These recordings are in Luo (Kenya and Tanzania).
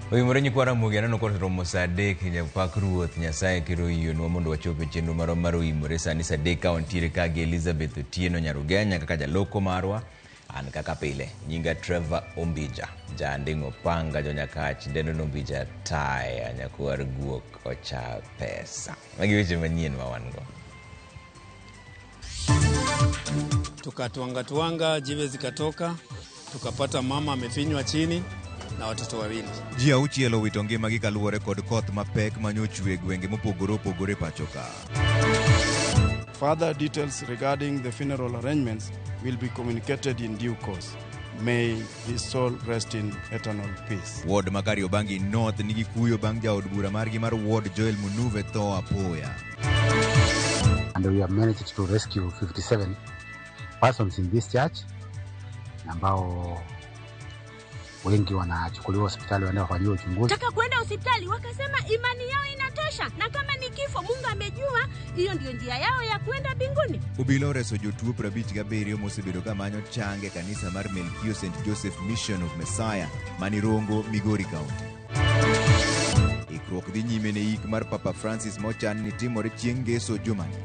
Oimore kwara mugena no korto mosade kinya pakruoth nyasaye kiro yienwa mondo wachope chenro maro imore sani sadek kaontiere kagi Elizabeth Otieno Nyarugenya kaka jaloko marwa an kaka pile nyinga Trevor Ombija jandingo panga jonyakach deno Ombija taya nyakwar guok ocha pesa magi weche manyien mawango tukatuanga jiwe zikatoka tukapata mama amefinywa chini na watoto wawili. Ji auchiel owito ngimagi kaluwore kod koth mapek manyochwe gwenge mopogore pachoka. Further details regarding the funeral arrangements will be communicated in due course. May his soul rest in eternal peace. Ward Makari Obangi North nigi kuyo bang jaod bura margi mar Ward Joel Munuve tho apoya. And we have managed to rescue 57 persons in this church ambao wengi wanachukuliwa hospitali wanaofanyiwa uchunguzi. Taka kwenda hospitali wakasema imani yao inatosha na kama ni kifo Mungu amejua hiyo ndio njia yao ya kwenda mbinguni. Obila oreso jotuo 57 mosebedo kamanyo change kanisa mar Melkio St Joseph Mission of Messiah Manirongo Migori County. Ikruok dhi nyime ne ik mar Papa Francis mochan ni timore chieng' Ngeso jumani.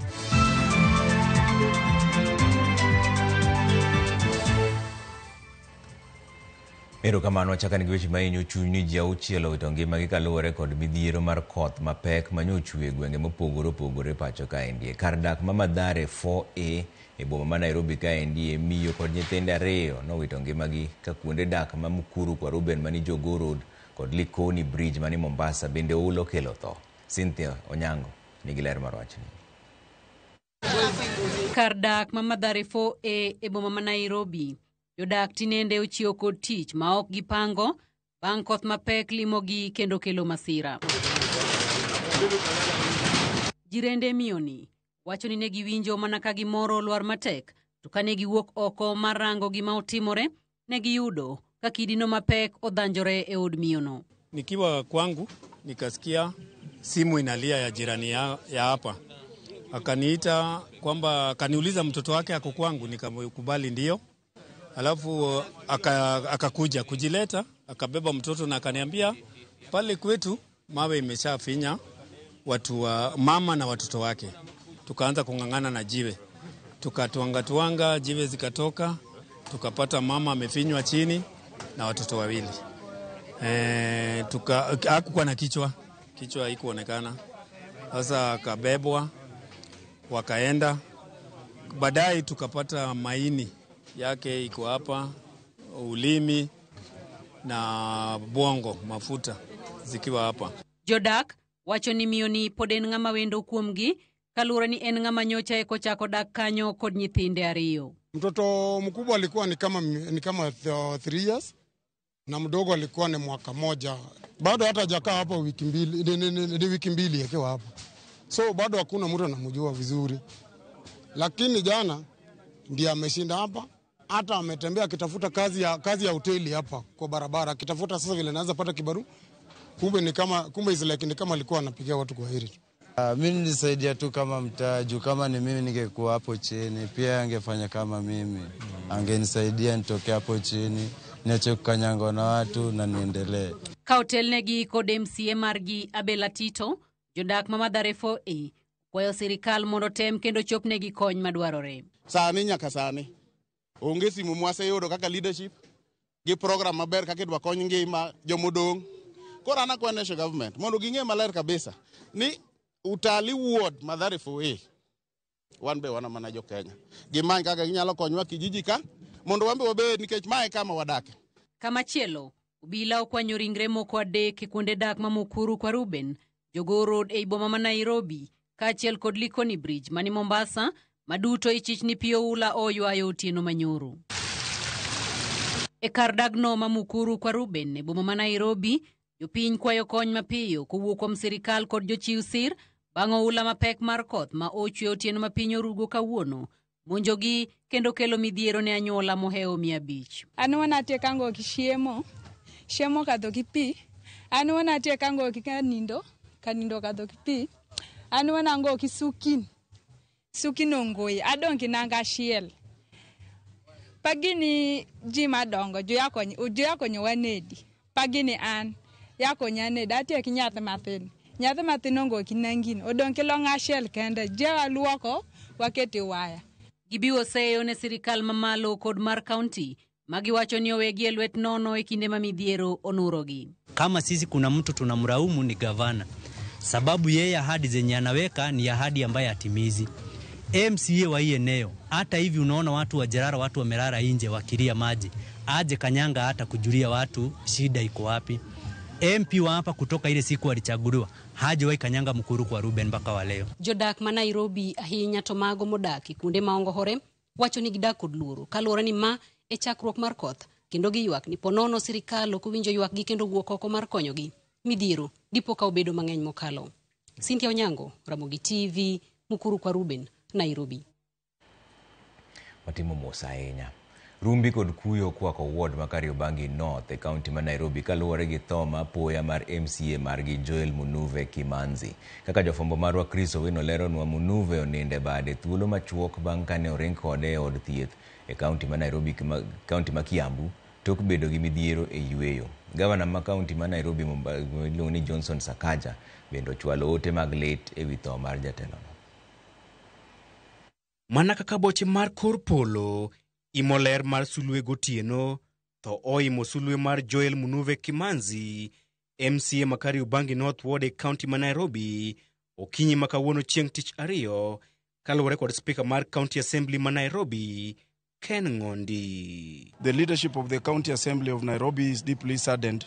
Ero kamano chaka nigi weche mahinyo chuny ni ji auchiel owito ngimagi kaluwore kod midhiero mar koth mapek manyochwe gwenge mopogore pacho kaendie. Kar dak ma Mathare 4A e boma ma Nairobi kaendie miyo kod nyithinde 2 nowito ngimagi ka kuonde dak ma Mukuru kwa Ruben mani Jogoo Road kod Likoni Bridge mani Mombasa bende ulo kelo tho. Cynthia Onyango nigi ler mar wachni. Kar dak ma Mathare 4A e boma ma Nairobi jodak tinende ochiwo kod tich ma ok gipango bang' koth mapek limogi kendo kelo masira. Jirende miyoni wacho ni ne giwinjo mana ka gimoro lwar matek to kane giwuok oko mar rango gima otimore ne giyudo ka kidino mapek odhanjore e od miyono. Nikiwa kwangu nikasikia simu inalia ya jirani ya hapa. Akaniita kwamba akaniuliza mtoto wake ako kwangu, nikamkubali ndio. Alafu akakuja kujileta, akabeba mtoto na akaniambia pale kwetu mawe imeshafinya watu wa mama na watoto wake. Tukaanza kungangana na jiwe. Tukatuanga jiwe zikatoka, tukapata mama amefinywa chini na watoto wawili. Hakukuwa na kichwa haikuonekana. Sasa akabebwa wakaenda. Baadaye tukapata maini yake iko hapa, ulimi na bongo mafuta zikiwa hapa. Jodak wacho ni miyoni poden ng'ama wendo kuomgi kalura ni en ng'ama nyocha eko chako dak kanyo kod nyithinde 2. Mtoto mkubwa alikuwa ni kama 3 years na mdogo alikuwa ni mwaka moja. Bado hata hajakaa hapa wiki mbili akiwa hapa. So bado hakuna mtu anamjua vizuri. Lakini jana ndiye ameshinda hapa. Hata ametembea akitafuta kazi ya hoteli hapa kwa barabara, akitafuta sasa vile anaweza pata kibaru. Kumbe ni kama alikuwa anapigia watu kwa heri. Mimi nilisaidia tu kama mtaju, kama ni mimi ningekuwa hapo chini, pia angefanya kama mimi. Angenisaidia nitoke hapo chini, niache kukanyangwa na watu na niendelee. Kautel negi kod MCA margi Abela Tito, jodak ma Mathare 4A, kwayo sirikal mondo tem kendo chopnegi kony madwarore. Sani nyaka sani onge simu mwaseyudo kaka leadership gi program maber kaka idwa kony ngima jomodong. Koro ana kwa national government mondo ging'e maler kabisa ni Utali Ward Mathare 4A wan be wana mana jo Kenya. Gimany kaka ginyalo konyowa kijiji ka mondo wan be wabed nikech mae kama wadake. Kamachielo, obila okwanyo ringre moko adek e kuonde dak ma Mukuru kwa Ruben, Jogoo Road ei boma ma Nairobi, kaachiel kod Likoni Bridge mani Mombasa, maduto ichich ni pio ula oywayo otieno manyoro. E kar dagno ma Mukuru kwa Ruben e boma ma Nairobi, jopiny kwayo kony mapiyo kowuok kuom sirikal kod jochiw sir bang' oula mapek mar koth ma ochwe otieno ma piny orugo kawuono, monjogi kendo kelo midhiero ne anyuola moheo 500. An wanatie kango kishiemo kadho gi pi. An wanatie kango kanindo kadho gi pi. An wanango kisukin ongoi adongi nanga shiel. Pagini ji madongo joya konyo wanedi. Pagini an yakonya nedi atie kinyath mathin. Nyath mathin ongo kinangin odong kilo ng'ashel kende jewa luoko waketi waya. Gibiwo seyo ne sirikal mamalo kod mar kaunti magiwacho ni owegi lwet nono e kinde ma midhiero onurogi. Kama sisi kuna mtu tunamraumu ni gavana, sababu yeye ahadi zenye anaweka ni ahadi ambaye atimizi. MCA wa hii eneo, hata hivi unaona watu wa Jerara, watu wamelala nje wakilia maji, aje Kanyanga hata kujulia watu shida iko wapi. MP wa hapa kutoka ile siku alichaguliwa hajawahi Kanyanga Mukuru kwa Ruben mpaka wa leo. Jodak ma Nairobi ahinya to mago modaki kunde maongohore wacho ni gidak kod luoro kaluwore ni ma e chakruok mar koth kendo giywak ni ponono sirikal ok winjo ywak gi kendo wuok oko mar konyogi. Midhiero dipo ka obedo mang'eny mokalo. Cynthia Onyango, Ramogi TV, Mukuru kwa Ruben, Nairobi. Watimo mos ahinya. Rumbi kod kuyo kwako ward ma Kariobangi North e kaunti ma Nairobi kaluwore gi tho ma apoya mar MCA margi Joel Munuve Kimanzi. Kaka jofwambo marwa Chris Owino leronwa, Munuve oninde bade thuolo machuok bang' kane oring kode e od thieth e kaunti ma Nairobi, kaunti ma Kiambu, tok bedo gi midhiero e yweyo. Gavana ma kaunti ma Nairobi iluongo ni Johnson Sakaja bende ochwalo ote mag lit e wi tho mar jatelono. Mana kaka boche mar kor polo imo ler mar sulwe gotieno, to oimo sulwe mar Joel Munuve Kimanzi, MCA ma Kariobangi North Ward e kaunti ma Nairobi, okinyi ma kawuono chieng' tich ariyo, kaluwore kod speaker mar County Assembly ma Nairobi, Ken Ngondi. The leadership of the County Assembly of Nairobi is deeply saddened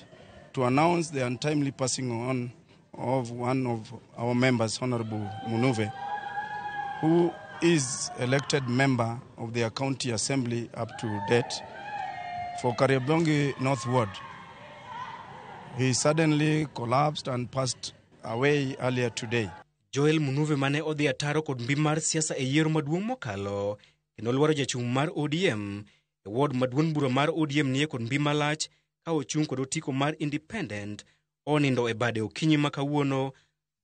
to announce the untimely passing on of one of our members, Honorable Munuve, who is elected member of their County Assembly up to date for Kariobangi North Ward. He suddenly collapsed and passed away earlier today. Joel Munuve mane odhi ataro kod mbi mar siasa e yiero maduong' mokalo, kendo luaro jachung' mar ODM e ward maduong' bura mar ODM nie kod mbi malach ka ochung' kod otiko mar Independent, onindo e bade okinyi ma kawuono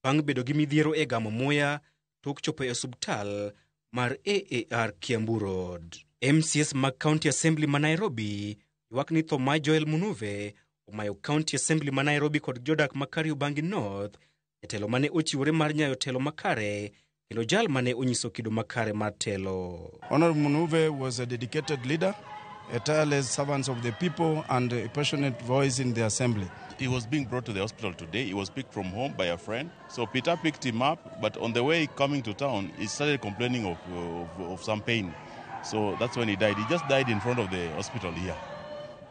bang' bedo gi midhiero e gamo muya tok chopo e osuptal mar AAR Kiambu Road. MCS mag County Assembly ma Nairobi ywak ni tho ma Joel Munuve omayo County Assembly ma Nairobi kod jodak ma Kariobangi North, jatelo mane ochiwore mar nyayo telo makare kendo jal mane onyiso kido makare mar telo. Honorable Munuve was a dedicated leader, a tireless servant of the people and a passionate voice in the assembly. He was being brought to the hospital today. He was picked from home by a friend. So Peter picked him up, but on the way coming to town, he started complaining of some pain. So that's when he died. He just died in front of the hospital here.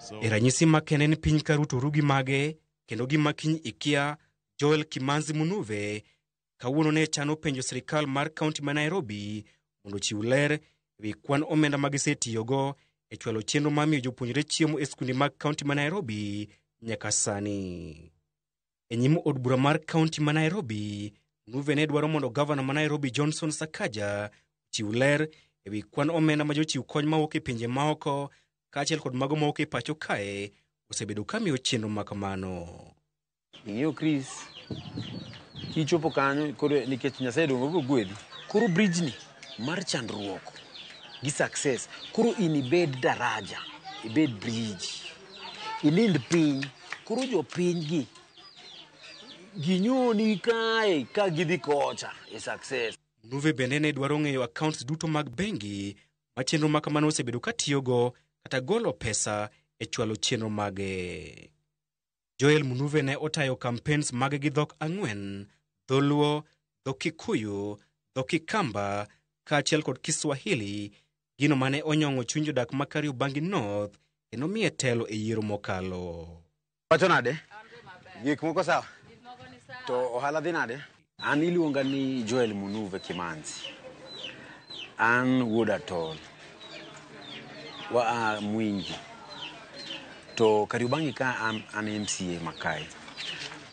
So Iranyisi makene ni piny karuto rugi mage, kendo gima kiny ikia Joel Kimanzi Munuve kawuono ne chano penjo sirikal mar kaunti ma Nairobi mondo chiw ler ewi kwan omenda magisetiyogo e chwalo chenro mamiyo jopuonjre chiemo e skunde mag kaunti ma Nairobi nyaka sani. E nyim od bura mar kaunti ma Nairobi, Munuve ne dwaro mondo gavana ma Nairobi Johnson Sakaja chiw ler ewi kwan omenda ma jochiw kony mawuok e pinje maoko kaachiel kod mago mawuok e pacho kae osebedo kamiyo chenro makamano. Ing'eyo Chris, kichopo kanyo koro nikech Nyasaye dongo go gwedhi. Koro bridge ni mar chandruok gi success. Koro inibed daraja, ibed bridge. Inind piny, koro jo piny gi ginyoni kae ka gidhi kocha e success. Munuve bende ne dwaro ng'eyo accounts duto mag bengi ma chenro makamano osebedo katiyogo kata golo pesa e chwalo chenro mage. Joel Munuve ne otayo campaigns mage gi dhok 4: Dholuo, Dhok Kikuyu, Dhok Kikamba, kaachiel kod Kiswahili, gino mane onyong'o chuny jodak ma Kariobangi North kendo miye telo e yiero mokalo. Wacho nade? Gik moko sawa? To ohala dhi nade? An iluonga ni Joel Munuve Kimanzi. An wuod Atol. Wa Mwingi. To Kariobangi ka an MCA makae.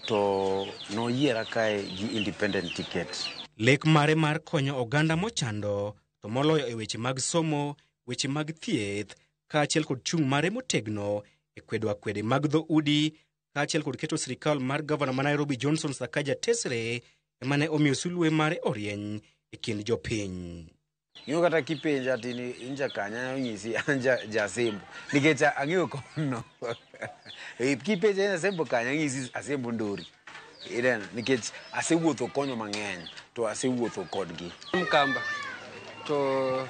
To noyiera kae gi independent ticket. Lek mare mar konyo oganda mochando, to moloyo e weche mag somo, weche mag thieth, kaachiel kod chung' mare motegno e kwedo akwede mag dho udi, kaachiel kod keto sirikal mar gavana ma Nairobi Johnson Sakaja Tesre emane omiyo sulwe mare orieny e kind jopiny. Ng'eyo kata kipenja ati ni inja kanya onyisi anja jasembo nikech ang'eyo kono. Kipenja jasembo kanya onyisi asembo Ndori. Irena nikech asewuotho konyo mang'eny to asewuotho kodgi. Mkamba to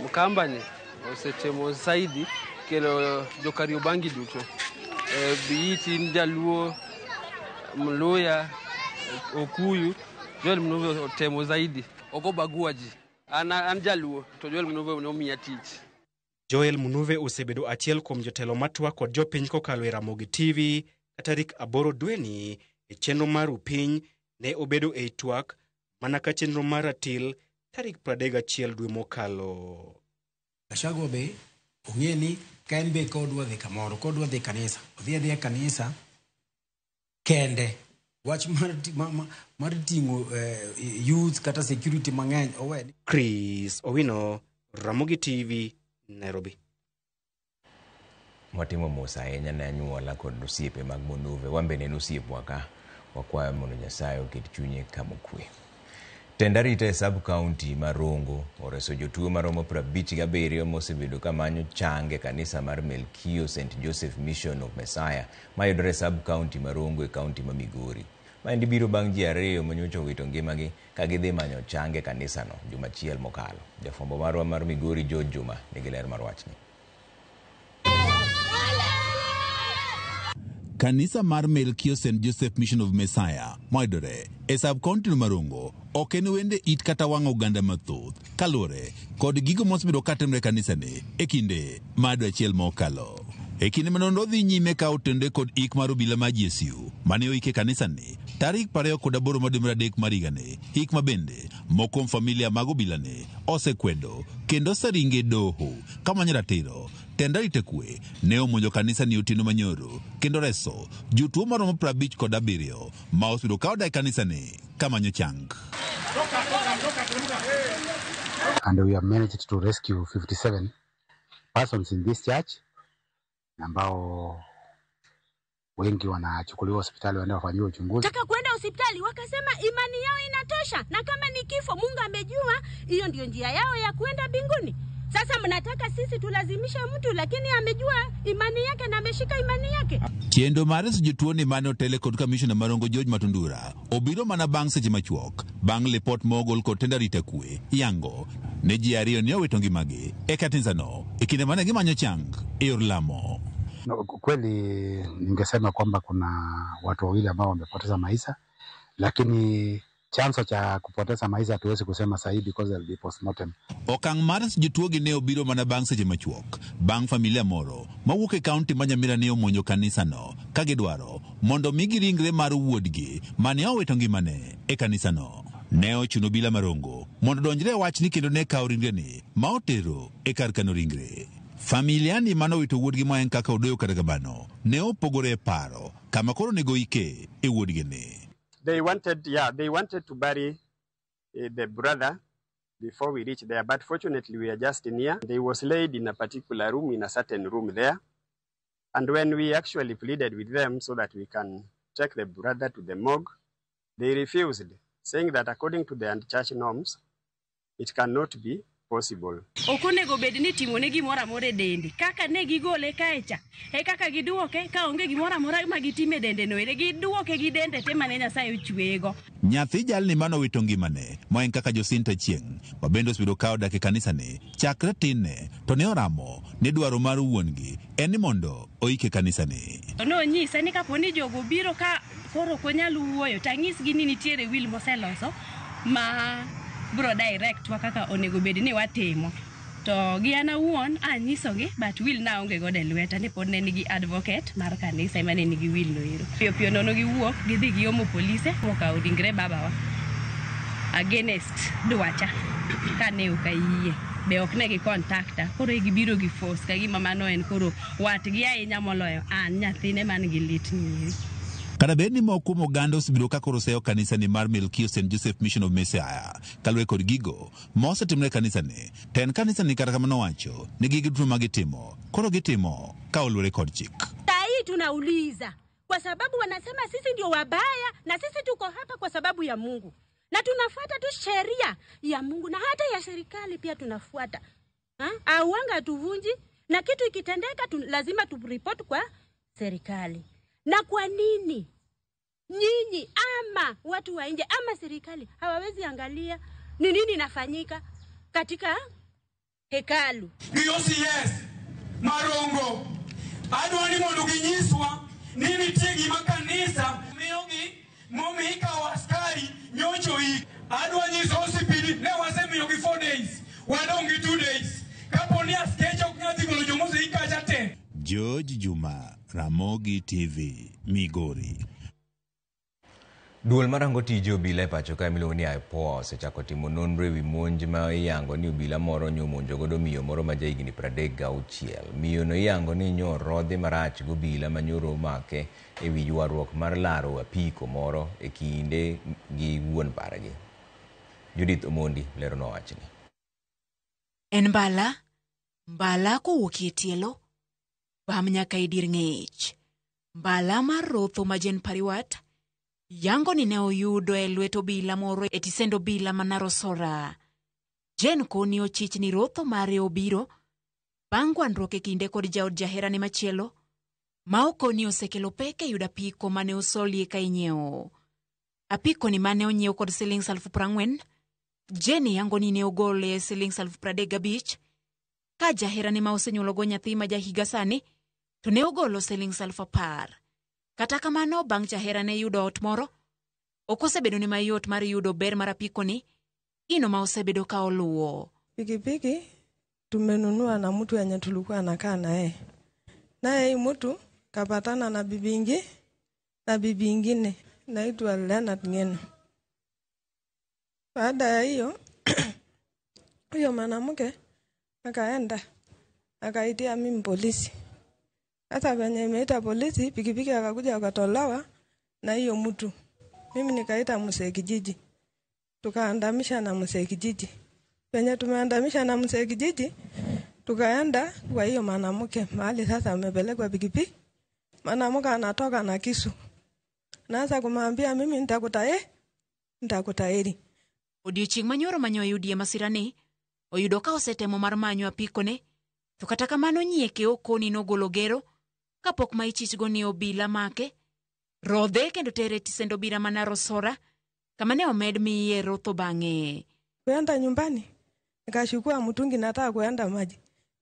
Mkamba ni osetemo zaidi kelo jo Kariobangi duto. Biiti Njaluo, Mluya, Okuyu, Joel Munuve otemo zaidi. Okobagua ji. An Jaluo to Joel Munuve nomiya tich. Joel Munuve osebedo achiel kuom jotelo matwa kod jopiny kokalo e Ramogi TV tarik 8 dweni e chenro mar upiny ne obedo e twak mana ka chenro mar Ratil tarik 31 dwe mokalo. Gachagua be ong'e ni kembe kodwa dhi kamoro, kodwa dhi kanisa, odhi kanisa kende. Wach mar ting'o youth kata security mang'eny owedi. Chris Owino, Ramogi TV, Nairobi. Mwatimo Musa ahinya ne anyuola kod osiepe mag Munuve. Wambe ne osiepwa ka wakwayo mondo Nyasaye oket chunye kama okwe. Tend arita e sub-county mar Rongo oreso jotuo maromo 57 mosebedo ka manyo change kanisa mar Melkio St. Joseph Mission of Messiah mayudore e sub-county mar Rongo e kaunti ma Migori. Maendi biro bang' ji 2 manyocha owito ngimagi ka gidhi manyo change kanisano jumachiel mokalo. Jafwambo marwa mar Migori George Juma nigi ler mar wachni. Kanisa mar Melkio St. Joseph Mission of Messiah mayudore e sub-county mar Rongo ok en wende it kata wang'o oganda mathoth kaluwore kod gigo mosebedo katimre kanisani e kinde mar dwe achiel mokalo. E kinde manono dhi nyime ka otende kod ik mar obila ma GSU mane oike kanisani tarik 28 mar higani, hik ma bende mokom familia mag obilane osekwedo kendo saringe doho kamanyo ratiro. Tend arita kwe ne omonjo kanisani otieno manyoro kendo reso jotuo maromo 57 ma osebedo ka odak kanisani kamanyo chang. And we have managed to rescue 57 persons in this church ambao wengi wanachukuliwa hospitali waende wafanyiwe uchunguzi. Taka kwenda hospitali wakasema imani yao inatosha, na kama ni kifo Mungu amejua hiyo ndio njia yao ya kwenda mbinguni. Sasa mnataka sisi tulazimisha mtu lakini amejua imani yake na ameshika imani yake. Tiendo mare jotuo ni mane otele kod Commissioner Marongo George Matundura obiro mana bang' seche machuok bang' lipot mogol kod tend arita kwe yango ne ji 2 ni owito ngimagi e kanisano e kinde mane gimanyo chang e yor lamo. No, kweli ningesema kwamba kuna watu wawili ambao wamepoteza maisha, lakini chanzo cha kupoteza maisha hatuwezi kusema sahihi because of the postmortem. Okang' mar jotuogi ne obiro mana bang' seche machuok bang' familia moro mawuok e kaunti ma Nyamira ne omonjo kanisano ka gidwaro mondo migi ringre mar wuodgi mane owito ngimane e kanisano. Ne ochuno obila Marongo mondo donjre e wachni kendo ne kawo ringreni ma otero e kar kano ringre. Familiani mano wito wuodgi ma en kaka Odoyo kata Gabano ne opogore e paro kama koro nego ike e wuodgi ni. They wanted to bury the brother before we reached there, but fortunately we are just near. They was laid in a particular room, in a certain room there. And when we actually pleaded with them so that we can take the brother to the morgue, they refused, saying that according to the church norms, it cannot be possible. Okonego bed ni timone gimoro amora e dende. Kaka ne gigole kaecha. E kaka giduoke ka onge gimoro amora ma gitime dende no. Giduoke gi dende te mane Nyasaye ochwego. Nyathi jalni mano wito ngimane ma en kaka Josinta Chieng ma bende osebedo ka odak e kanisani chakre tinne to ne oramo ne dwaro mar wuongi en ni mondo oike kanisani. No nyisa ni kaponi jogo biro ka koro konyal wuoyo tang'isgi ni nitiere will moseloso ma bro direct wakaka onego bed ni watimo. To gi ana wuon anyisogi but will na onge gode lweta ni pod ne nigi advocate mar kanisa ema ne nigi will no ero. Pio pio nono giwuok gidhi giomo polise mokawo ringre babawa against dwacha kane okayie be ok ne gi contacta koro gibiro gi force ka gima mano en koro watgi ahinya moloyo an nyathine man gi lit nyiri. Kata bed ni moko kuom oganda osebiro ka koro seyo kanisa ni mar Melkio St. Joseph Mission of Messiah kaluwore kod gigo mosetimre kanisa ni, ten kanisa ni kata kamano wacho ni gigi duto magitimo koro gitimo ka oluwore kod chik. Hii tunauliza kwa sababu wanasema sisi ndio wabaya na sisi tuko hapa kwa sababu ya Mungu na tunafuata tu sheria ya Mungu na hata ya serikali pia tunafuata. Auanga tuvunji na kitu ikitendeka lazima turipoti kwa serikali. Na kwa nini nyinyi ama watu wa nje ama serikali hawawezi angalia ni nini inafanyika katika hekalu? Yes, Marongo adwani mondo ginyiswa nini tigi makanisa miyogi momika wa askari nyocho hii adwani sosipidi ne wasemiyogi 4 days wadongi 2 days kaponi askecho kunyati kono jomoze ikachate. George Juma, Ramogi TV, Migori. Duol marango tije obila e pacho ka miluongo ni IPOA osechako timo nonro ewi monj ma iyango ni obila moro nyomonjo godo miyo moro ma jahigni 36. Miyo no iyango ni nyo rodhi marach gobila manyoro make ewi ywaruok mar laro apiko moro e kinde gi wuon pargi. Judith Omondi lero no wachni. En mbala kowuok e tielo bam nyaka e dir ng'ich. Mbala mar rotho ma Jen Pariwat yango ni ne oyudo e lwet obila moro e tisend obila ma Narosora. Jen koni ochich ni rotho mare obiro bang' gwandruok e kinde kod jaod jaherane machielo ma okoni osekelo pek e yudo apiko mane osolie ka inyiewo. Apiko ni mane onyiew kod silings 40,000, Jen yango ni ne ogole silings 35,000 ka jaherane ma osenyuolo go nyathi ma jahiga sani to ne ogolo silings 10,000. Kata kamano bang' jaherane yudo ot moro okosebedo ni mayot mar yudo ber mar apiko ni ino ma osebedo ka oluwo. Pikipiki tumenunua na mtu yenye tulikuwa anakaa naye. Naye mtu kapatana na bibi ingine naitwa Leonard Ngeno. Baada ya hiyo huyo mwanamke akaenda akaitia mimi polisi. Hata venye imeita polisi, pikipiki akakuja akatolewa na hiyo mtu. Mimi nikaita mzee kijiji. Tukaandamisha na mzee kijiji. Venye tumeandamisha na mzee kijiji, tukaenda kwa hiyo mwanamke mahali sasa amepelekwa pikipiki. Mwanamke anatoka na kisu. Naanza kumwambia mimi nitakutaeri. Odiochieng' manyoro manyo yudie masirani oyudo ka osetemo mar manyo apiko ne, to kata kamano nyieke okoni nogolo gero kapok ma ichichgo ni obila make rodhe kendo tere tisend obila ma Narosora kama ne omed miye rotho bang'e. Kuenda nyumbani nikachukua mtungi nataka kuenda maji,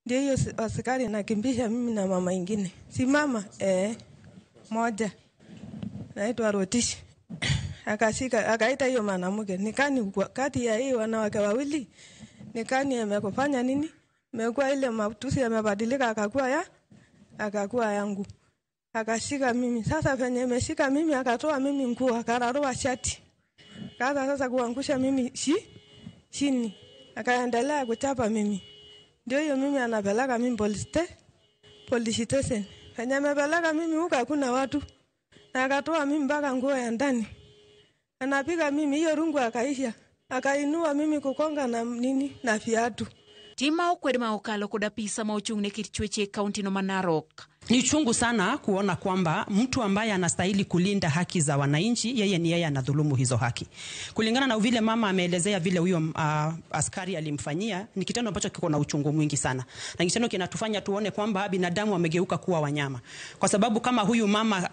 ndio hiyo askari nakimbisha mimi na mama ingine, si mama moja naitwa Rotish. Akashika akaita hiyo mwanamke, nikani kati ya hiyo wanawake wawili nikani amekufanya nini? Mekuwa ile matusi yamebadilika akakuwa yangu. Akashika mimi. Sasa venye ameshika mimi akatoa mimi nguo, akararua shati. Kaza sasa kuangusha mimi chini. Akaendelea kuchapa mimi. Ndio hiyo mimi anapeleka mimi police station. Venye amepeleka mimi huko hakuna watu. Na akatoa mimi mpaka nguo ya ndani. Anapiga mimi hiyo rungu akaisha. Akainua mimi kukonga na nini na viatu. Tima okwed ma okalo kod apisa ma ochung' ne kit chweche kaunti no Narok. Ni chungu sana kuona kwamba mtu ambaye anastahili kulinda haki za wananchi yeye anadhulumu hizo haki. Kulingana na vile mama ameelezea vile huyo askari alimfanyia, ni kitendo ambacho kiko na uchungu mwingi sana. Na kitendo kinatufanya tuone kwamba binadamu wamegeuka kuwa wanyama. Kwa sababu kama huyu mama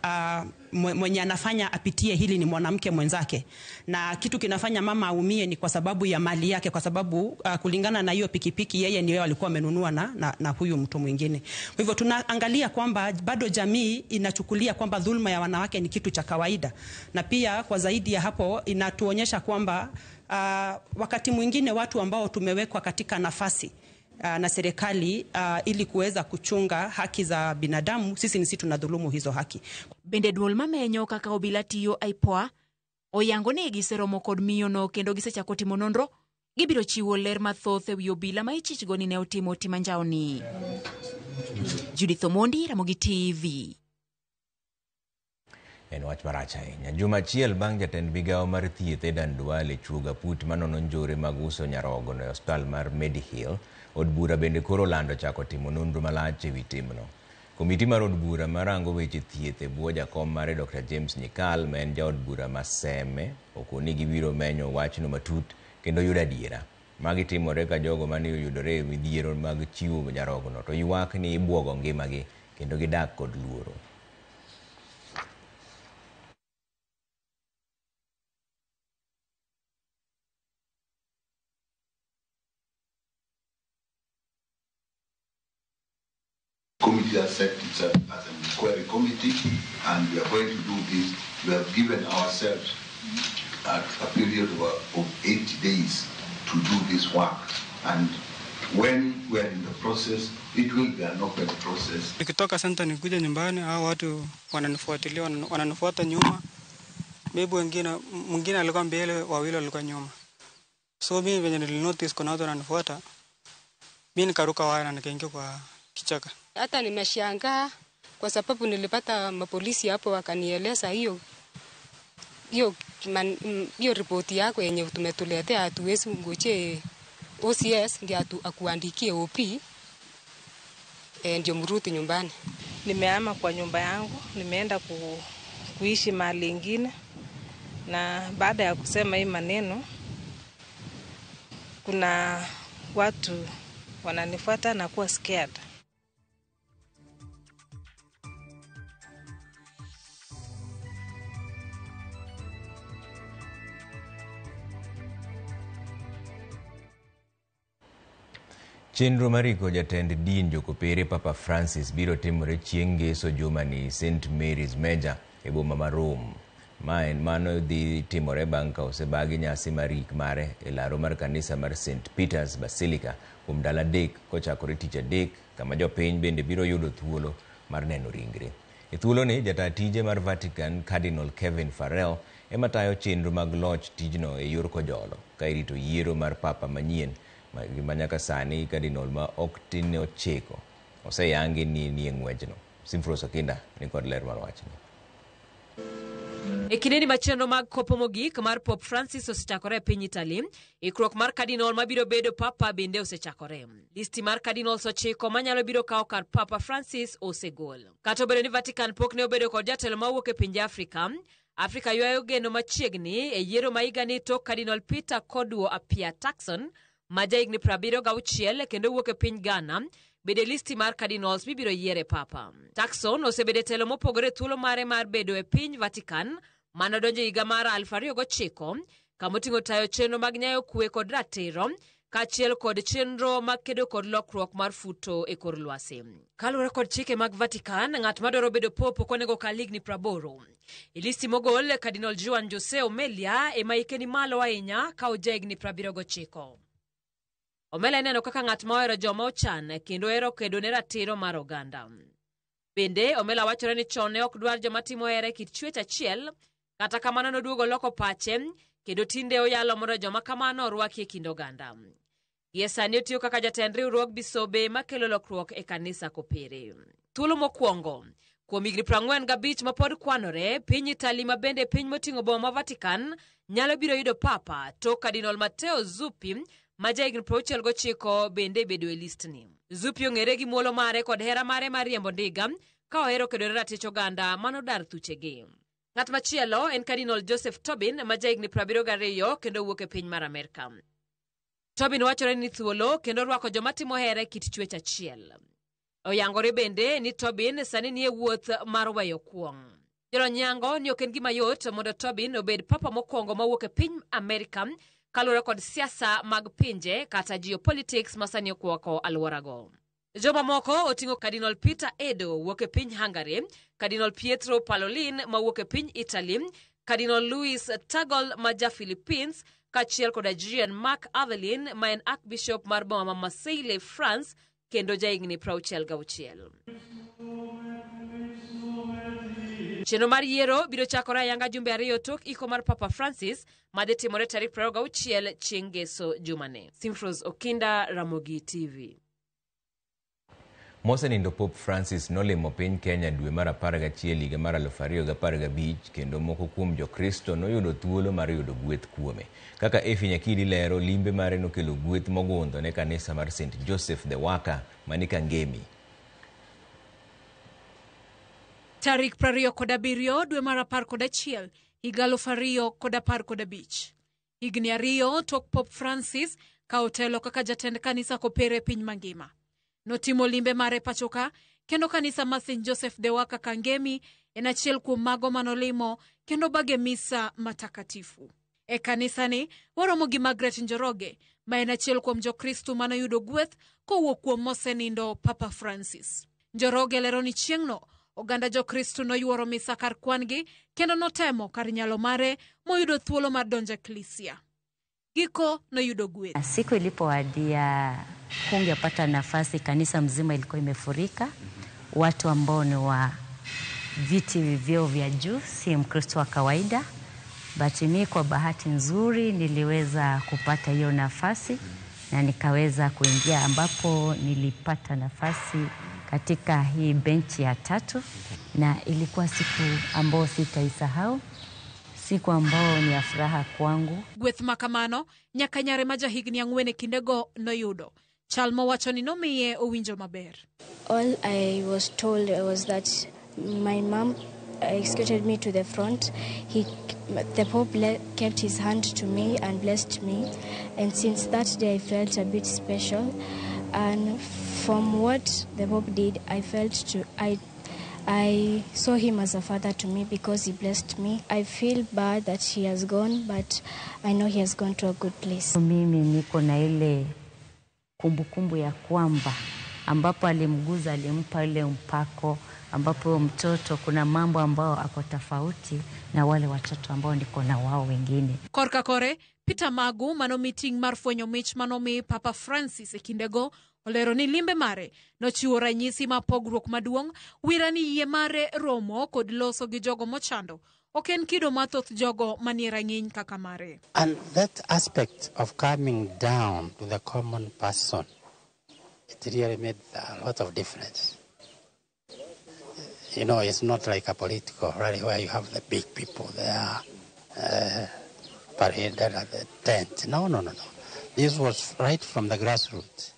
mwenye anafanya apitie hili ni mwanamke mwenzake, na kitu kinafanya mama aumie ni kwa sababu ya mali yake, kwa sababu kulingana na hiyo pikipiki yeye ndiye alikuwa amenunua na huyu mtu mwingine. Kwa hivyo tunaangalia kwamba bado jamii inachukulia kwamba dhulma ya wanawake ni kitu cha kawaida, na pia kwa zaidi ya hapo inatuonyesha kwamba wakati mwingine watu ambao tumewekwa katika nafasi na serikali ili kuweza kuchunga haki za binadamu, sisi tunadhulumu hizo haki. Bende duol mamenyo kaka obila tiyo aipoa oyango ni giseromo kod miyono kendo gisechako timo nonro. Gibiro chiwo ler mathoth ewi obila ma ichichgo ni ne otimo timanjaoni. Judith Omondi, Ramogi TV. En wach marach ahinya. Juma achiel bang' jatend migawo mar thieth Edan Duale chuoga put manono njore mag uso nyarogo e osiptal mar Medihill, od bura bende koro lando chako timo nonro malach ewi timno. Komiti mar od bura marango weche thieth e bwo jakom mare Dr. James Nyikal, ma en jaod bura maseme, okoni gibiro menyo wachno matut kendo yudo adiera. Magi timore ka jogo mane oyudore midhiero mag chiwo nyarogno to ywak ni ibwogo ngimagi kendo gidak kod luoro. Committee has set itself as an inquiry committee, and we are going to do this. We have given ourselves a period of 80 days to do this work, and when we are in the process, it will be an open process. Nikitoka senta nikuja nyumbani, hao watu wananifuatilia, wananifuata nyuma. Maybe mwingine alikuwa mbele, wawili walikuwa nyuma. So mimi venye nilinotice kuna watu wananifuata, mimi nikaruka waya na nikaingia kwa kichaka. Hata nimeshangaa kwa sababu nilipata mapolisi hapo wakanieleza hiyo ripoti yako yenye tumetuletea hatuwezi ngoje OCS ndio akuandikie OP ndio mrudi nyumbani. Nimehama kwa nyumba yangu, nimeenda kuishi mahali ingine, na baada ya kusema hii maneno kuna watu wananifuata na kuwa scared. Chenro mariko jatend din jokopere Papa Francis biro timore chieng' ngeso jumani St. Mary's Major e boma ma Rome. Mano dhi timore bang' ka osebagi nyasi marik mare e laro mar kanisa mar St. Peter's Basilica kuom ndalo adek kochakore tich adek, kama jopiny bende biro yudo thuolo mar neno ringre. E thuolo ni jata tije mar Vatican Cardinal Kevin Farrell ema tayo chenro mag loch tijno e yor kojolo ka irito yiero mar papa manyien manyaka sani Cardinal ma Oktine Ocheko oseyangi ni ng'wejno. Simfroso Kinda ni kod ler mar wachno. E kinde ma chenro mag kopo mogik mar Pope Francis osechakore e piny Italy, ikruok mar Cardinal mabiro bedo Papa bende osechakore. Listi mar Cardinals 9 manyalo biro kawo kar Papa Francis osegol. Kata obedo ni Vatican pok ne obedo kod jatelo mawuok e pinje Afrika ywayo geno machiegni e yiero ma higani tok Cardinal Peter Kodwo Apia Turkson ma jahigni 76 kendo wuok e piny Ghana bede listi mar Cardinals bibiro yiere Papa. Turkson osebede telo mopogore thuolo mare mar bedo e piny Vatican manodonjo higa mar 2009 kamoting'o tayo chenro mag nyayo kwe kod ratiro kaachiel kod chenro mag kedo kod lokruok mar futo e kor lwasi. Kaluwore kod chike mag Vatican, ng'at madwaro bedo pope ok onego kal higni 80. E listi mogol, Cardinal Juan Jose Omelia ema hike ni malo ahinya ka ojahigni 79. Omelia neno kaka ng'at ma ohero joma ochan kendo hero kedo ne ratiro mar oganda. Bende Omelia wachore ni chon ne ok dwar joma timo here kit chwech achiel, kata kamano noduogo loko pache kendo tinde oyalo mondo joma kamano orwaki e kind oganda. Gie sani otiyo kaka jatend riwruok Bisobe makelo lokruok e kanisa kopere. Thuolo mokwongo kuom higni 45 ma pod kwanore, piny Italy ma bende piny moting'o boma ma Vatican nyalo biro yudo Papa tok Cardinal Matteo Zuppi ma jahigni 69 bende bedo e listni. Zuppi ong'ere gi muolo mare kod hera mare mar riembo ndiga ka ohero kedo ne ratich oganda manodar thuchegi. Ng'at machielo en Cardinal Joseph Tobin ma jahigni 72 kendo wuok e piny mar Amerika. Tobin wachore ni thuolo kendo rwako joma timo here kit chwech achiel. Oyangore bende ni Tobin sani nie wuoth mar weyo kuong'. Jolony yango ni ok en gima yot mondo Tobin obed papa mokwongo mawuok e piny Amerika kaluwore kod siasa mag pinje kata geopolitics masani okwako alworago. Joma moko oting'o Cardinal Peter Edo wuok e piny Hungary, Cardinal Pietro Parolin mawuok e piny Italy, Cardinal Luis Tagol ma ja Philippines, kachiel koda Jean Marc Avelin ma en Archbishop mar boma ma Marseille, France, kendo jahigni 66. Chenro mar yiero biro chakore ayanga jumbe 2 tok iko mar Papa Francis madhi timore tarik 26 chieng' Ngeso jumane. Simfros Okinda, Ramogi TV. Mosenindo Pope Francis nolimo piny Kenya dwe mar 11 higa mar 2015 kendo moko kuom jokristo noyudo thuolo mar yudo gweth kuome. Kaka Efi Nyakidi lero, limbe mare nokelo gweth mogundho ne kanisa mar St. Joseph the Waka mani Kangemi. Tarik 27 dwe mar 11 higa 2015. Higni 2 tok Pope Francis ka otelo kaka jatend kanisa kopere piny mangima. Notimo limbe mare pachoka kendo kanisa ma St. Joseph the Waka Kangemi en achiel kuom mago manolimo kendo bage misa matakatifu. E kanisa ni oromo gi Margaret Njoroge ma en achiel kuom jokristo manoyudo gweth kowuok kuom mosenindo Papa Francis. Njoroge lero ni chieng'no oganda jokristo noyuoro misa kar kwangi kendo notemo kar nyalo mare moyudo thuolo mar donjo eklesia. Giko noyudo gweth. Siku ilipowadia hungepata nafasi, kanisa mzima ilikuwa imefurika, watu ambao ni wa viti vyeo vya juu, si mkristo wa kawaida. But mimi kwa bahati nzuri niliweza kupata hiyo nafasi na nikaweza kuingia, ambapo nilipata nafasi katika hii benchi ya 3, na ilikuwa siku ambao sitaisahau, siku ambao ni ya furaha kwangu. Gweth makamano nyaka nyare ma jahigni 4 kindego noyudo. Chalmo wacho ni nomiye owinjo maber. All I was told was that my mom escorted me to the front. The Pope kept his hand to me and blessed me, and since that day I felt a bit special. And from what the Pope did, I saw him as a father to me because he blessed me. I feel bad that he has gone, but I know he has gone to a good place. Mimi niko na ile kumbukumbu ya kwamba ambapo alimguza, alimpa ile mpako, ambapo mtoto kuna mambo ambao ako tofauti na wale watoto ambao niko na wao wengine. Korka kore Peter Magu mano meeting mar fwenyo mich manomi Papa Francis ekindego olero ni limbe mare nochiwo ranyisi ma pogruok maduong' wirani yie mare romo kod loso gi jogo mochando oken kido mathoth jogo manie rang'iny kaka mare. And that aspect of coming down to the common person, it really made a lot of difference. You know, it's not like a political rally where you have the big people there paraded at the tent. No. This was right from the grassroots.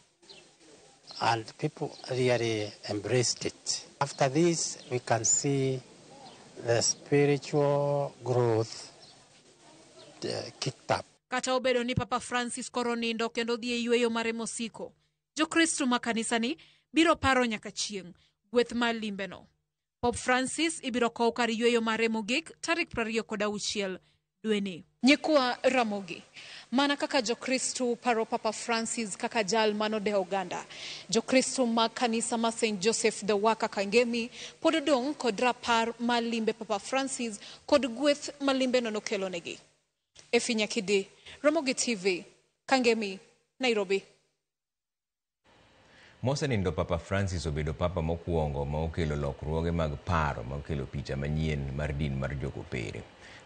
And people really embraced it. After this, we can see the spiritual growth kicked up. Kata obedo ni Papa Francis koronindo kendo dhie yweyo mare mosiko, jokristo ma kanisa ni biro paro nyaka chieng' gweth mar limbeno. Pope Francis ibiro kow kar yweyo mare mogik tarik 26 dweni. Nyikwa Ramogi, mana kaka jokristo paro Papa Francis kaka jal manode oganda. Jokristo ma kanisa ma St. Joseph the Waka Kangemi pod odong' kod rapar mar limbe Papa Francis kod gweth ma limbe no nokelo negi. Efi Nyakidi, Ramogi TV, Kangemi, Nairobi. Mosenindo Papa Francis obedo papa mokwongo ma okelo lokruoge mag paro ma okelo picha manyien mar din mar jokopere.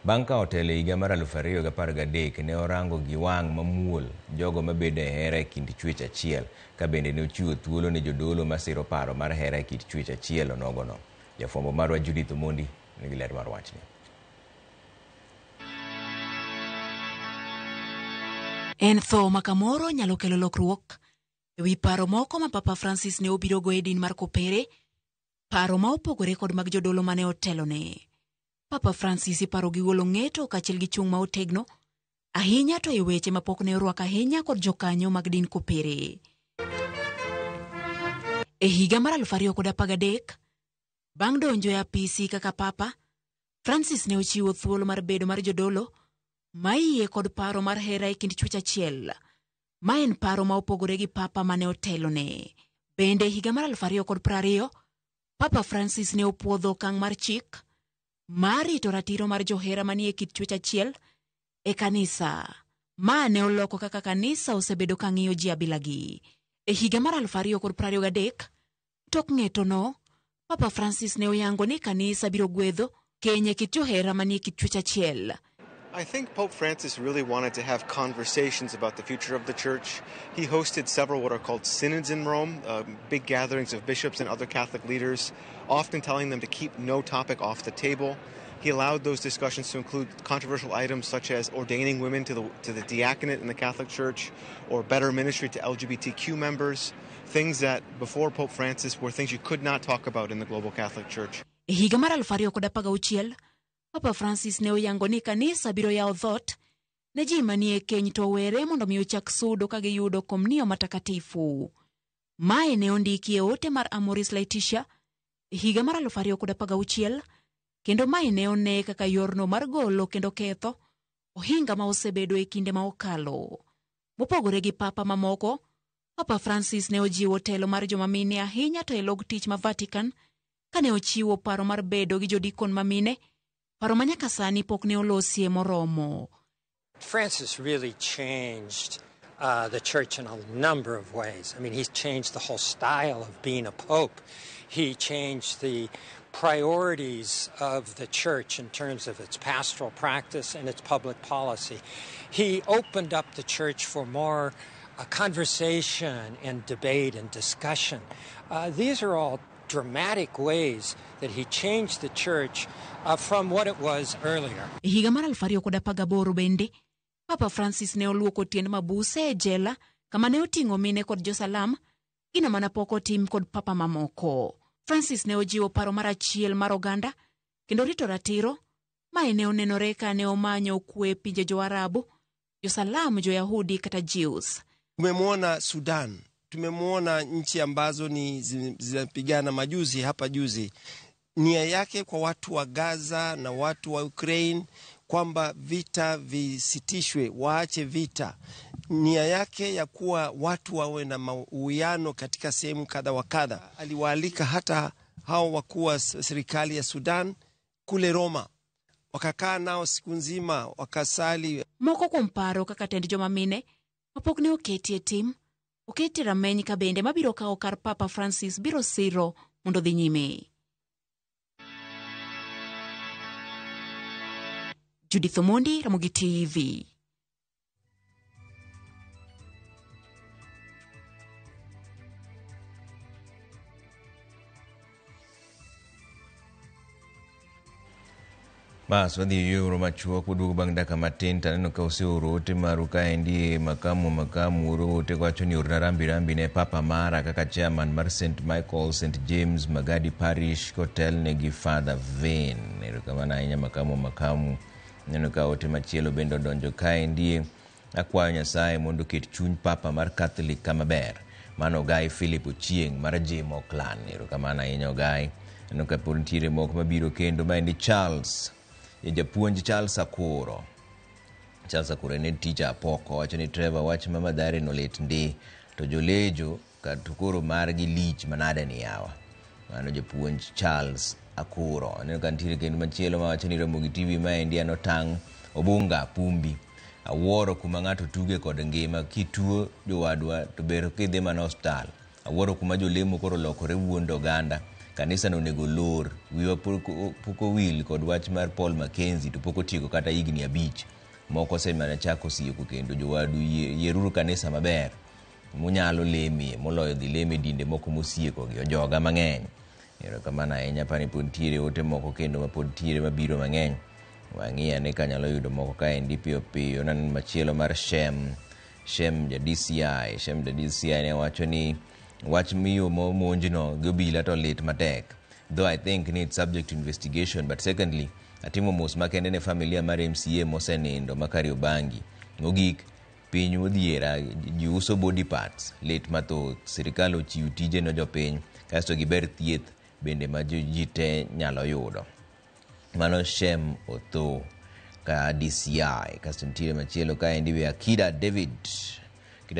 Bang' ka otelo higa mar 2013 ne orango gi wang' mamuol jogo mabedo e hera e kind chwech achiel, ka bende ne ochiwo thuolo ne jodolo masiro paro mar hera e kind chwech achiel onogono. Jafwambo marwa Judith Omondi nigi ler mar wachni. En tho makamoro nyalo kelo lokruok ewi paro moko ma Papa Francis ne obiro go e din mar kopere, paro ma opogore kod mag jodolo mane otelo ne. Papa Francis iparo gi golo ng'eto kachiel gi chung' ma otegno, ahinya to e weche mapok ne orwako ahinya kod jokanyo mag din kopere. E higa mar 2013, bang' donjo e apisi kaka Papa, Francis ne ochiwo thuolo mar bedo mar jodolo ma iye kod paro mar hera e kind chwech achiel, ma en paro ma opogore gi Papa mane otelo ne. Bende higa mar 2020, Papa Francis ne opuodho okang' mar chik mar rito ratiro mar johera manie kit chwech achiel e kanisa Ma ne oloko kaka kanisa osebedo ka ng'iyo ji abilagi. E higa mar 2023, tok ng'etono, Papa Francis ne oyango ni kanisa biro gwedho kenye kit johera manie kit chwech achiel. I think Pope Francis really wanted to have conversations about the future of the church. He hosted several what are called synods in Rome, big gatherings of bishops and other Catholic leaders, often telling them to keep no topic off the table. He allowed those discussions to include controversial items such as ordaining women to the diaconate in the Catholic Church or better ministry to LGBTQ members, things that before Pope Francis were things you could not talk about in the global Catholic Church. E higa mar 2016, Papa Francis ne oyango ni kanisa biro yawo dhot ne ji manie keny to were mondo mi ochak sudo ka giyudo komunio matakatifu. Mae ne ondiki e ote mar Amoris Laetitia e higa mar 2016, kendo mae ne one kaka yorno mar golo kendo ketho ohinga ma osebedo e kinde ma okalo. Mopogore gi papa mamoko, Papa Francis ne ojiwo telo mar joma mine ahinya to e log tich ma Vatican, kane ochiwo paro mar bedo gi jodikon mamine, paro manyaka sani pok ne olosie moromo. Francis really changed the church in a number of ways. I mean, he's changed the whole style of being a pope. He changed the priorities of the church in terms of its pastoral practice and its public policy. He opened up the church for more conversation and debate and discussion. These are all dramatic ways that he changed the church from what it was earlier. E higa mar 2018 bende, Papa Francis ne oluoko tiend mabuse e jela kama ne oting'o mine kod josalam, gino mana pok otim kod papa mamoko. Francis ne ojiwo paro mar achiel mar oganda, kendo rito ratiro, mae ne onenore ka ne omanyo kwe pinje jo-Arabu, josalam, jo-Yahudi kata Jews. Tumemwona Sudan, tumemwona nchi ambazo ni zinapigana majuzi hapa juzi. Nia yake kwa watu wa Gaza na watu wa Ukraine kwamba vita visitishwe, waache vita. Nia yake ya kuwa watu wawe na uwiano katika sehemu kadha wa kadha. Aliwaalika hata hao wakuu wa serikali ya Sudan kule Roma. Wakakaa nao siku nzima, wakasali. Moko kuom paro kaka tend joma mine, mapok ne oketi e tim, oketi rameny ka bende mabiro kawo kar Papa Francis biro siro mondo dhi nyime. Judith Omondi, Ramogi TV. Bas wadhi yoro machuok udugu bang' daka matin taneno ka oseoro ote maru kaendi makamu oro ote kwacho ni orna rambi ne papa mara kaka chairman mar St. Michael St. James Magadi Parish kotel negi Father Vane. Erokamano ahinya makamu neno ka ote machielo bendo donjo kaendi. Akwayo Nyasaye mondo ket chuny papa mar Catholic kama ber. Mano Guy Philip Ochieng mar Jemo Clan. Erokamano ahinya Guy. Neno ka pod ntiere moko mabiro kendo maendi Charles japuonj Charles Akuro ne tija apoko wacho ni Trevor wach mama dare no let ndi to jolejo ka tukoro margi lich manade ni yawa. Mano japuonj Charles Akuro. Ne kantiere kendo machielo ma wacho ni Ramogi TV maendi ano tang' Obunga Pumbi awuoro kuma ng'ato tuge kod ngima kituo jowadwa to ber kidhi mana hospital. Awuoro kuma jolemo koro lokore wuondo oganda. Kanisa no nego lor wiwa poko wil kod wach mar Paul Mackenzie to poko tieko kata higni 5 moko semana chako sieko kendo jowadu yeruru kanisa maber munyalo lemi moloyo dhi lemi dinde moko mosieko gi ojoga mang'eny. Erokamano ahinya pani pod tiere ote moko kendo ma pod tiere mabiro mang'eny. Wang'iya ne kanyalo yudo moko kaendi piyo nan machielo mar Shem ja DCI ne wacho ni wach miyo monjno gobila to lit matek, though I think needs subject to investigation. But secondly, atimo mos makende ne familia mar MCA mosenindo Makariobangi. Mogik piny odhiera ji uso body parts lit mathoth, sirikal ochiw tije no jopiny kasto giber thieth bende ma ji te nyalo yudo. Mano Shem otho ka DCI. Kasto ntiere machielo kaendi be Akida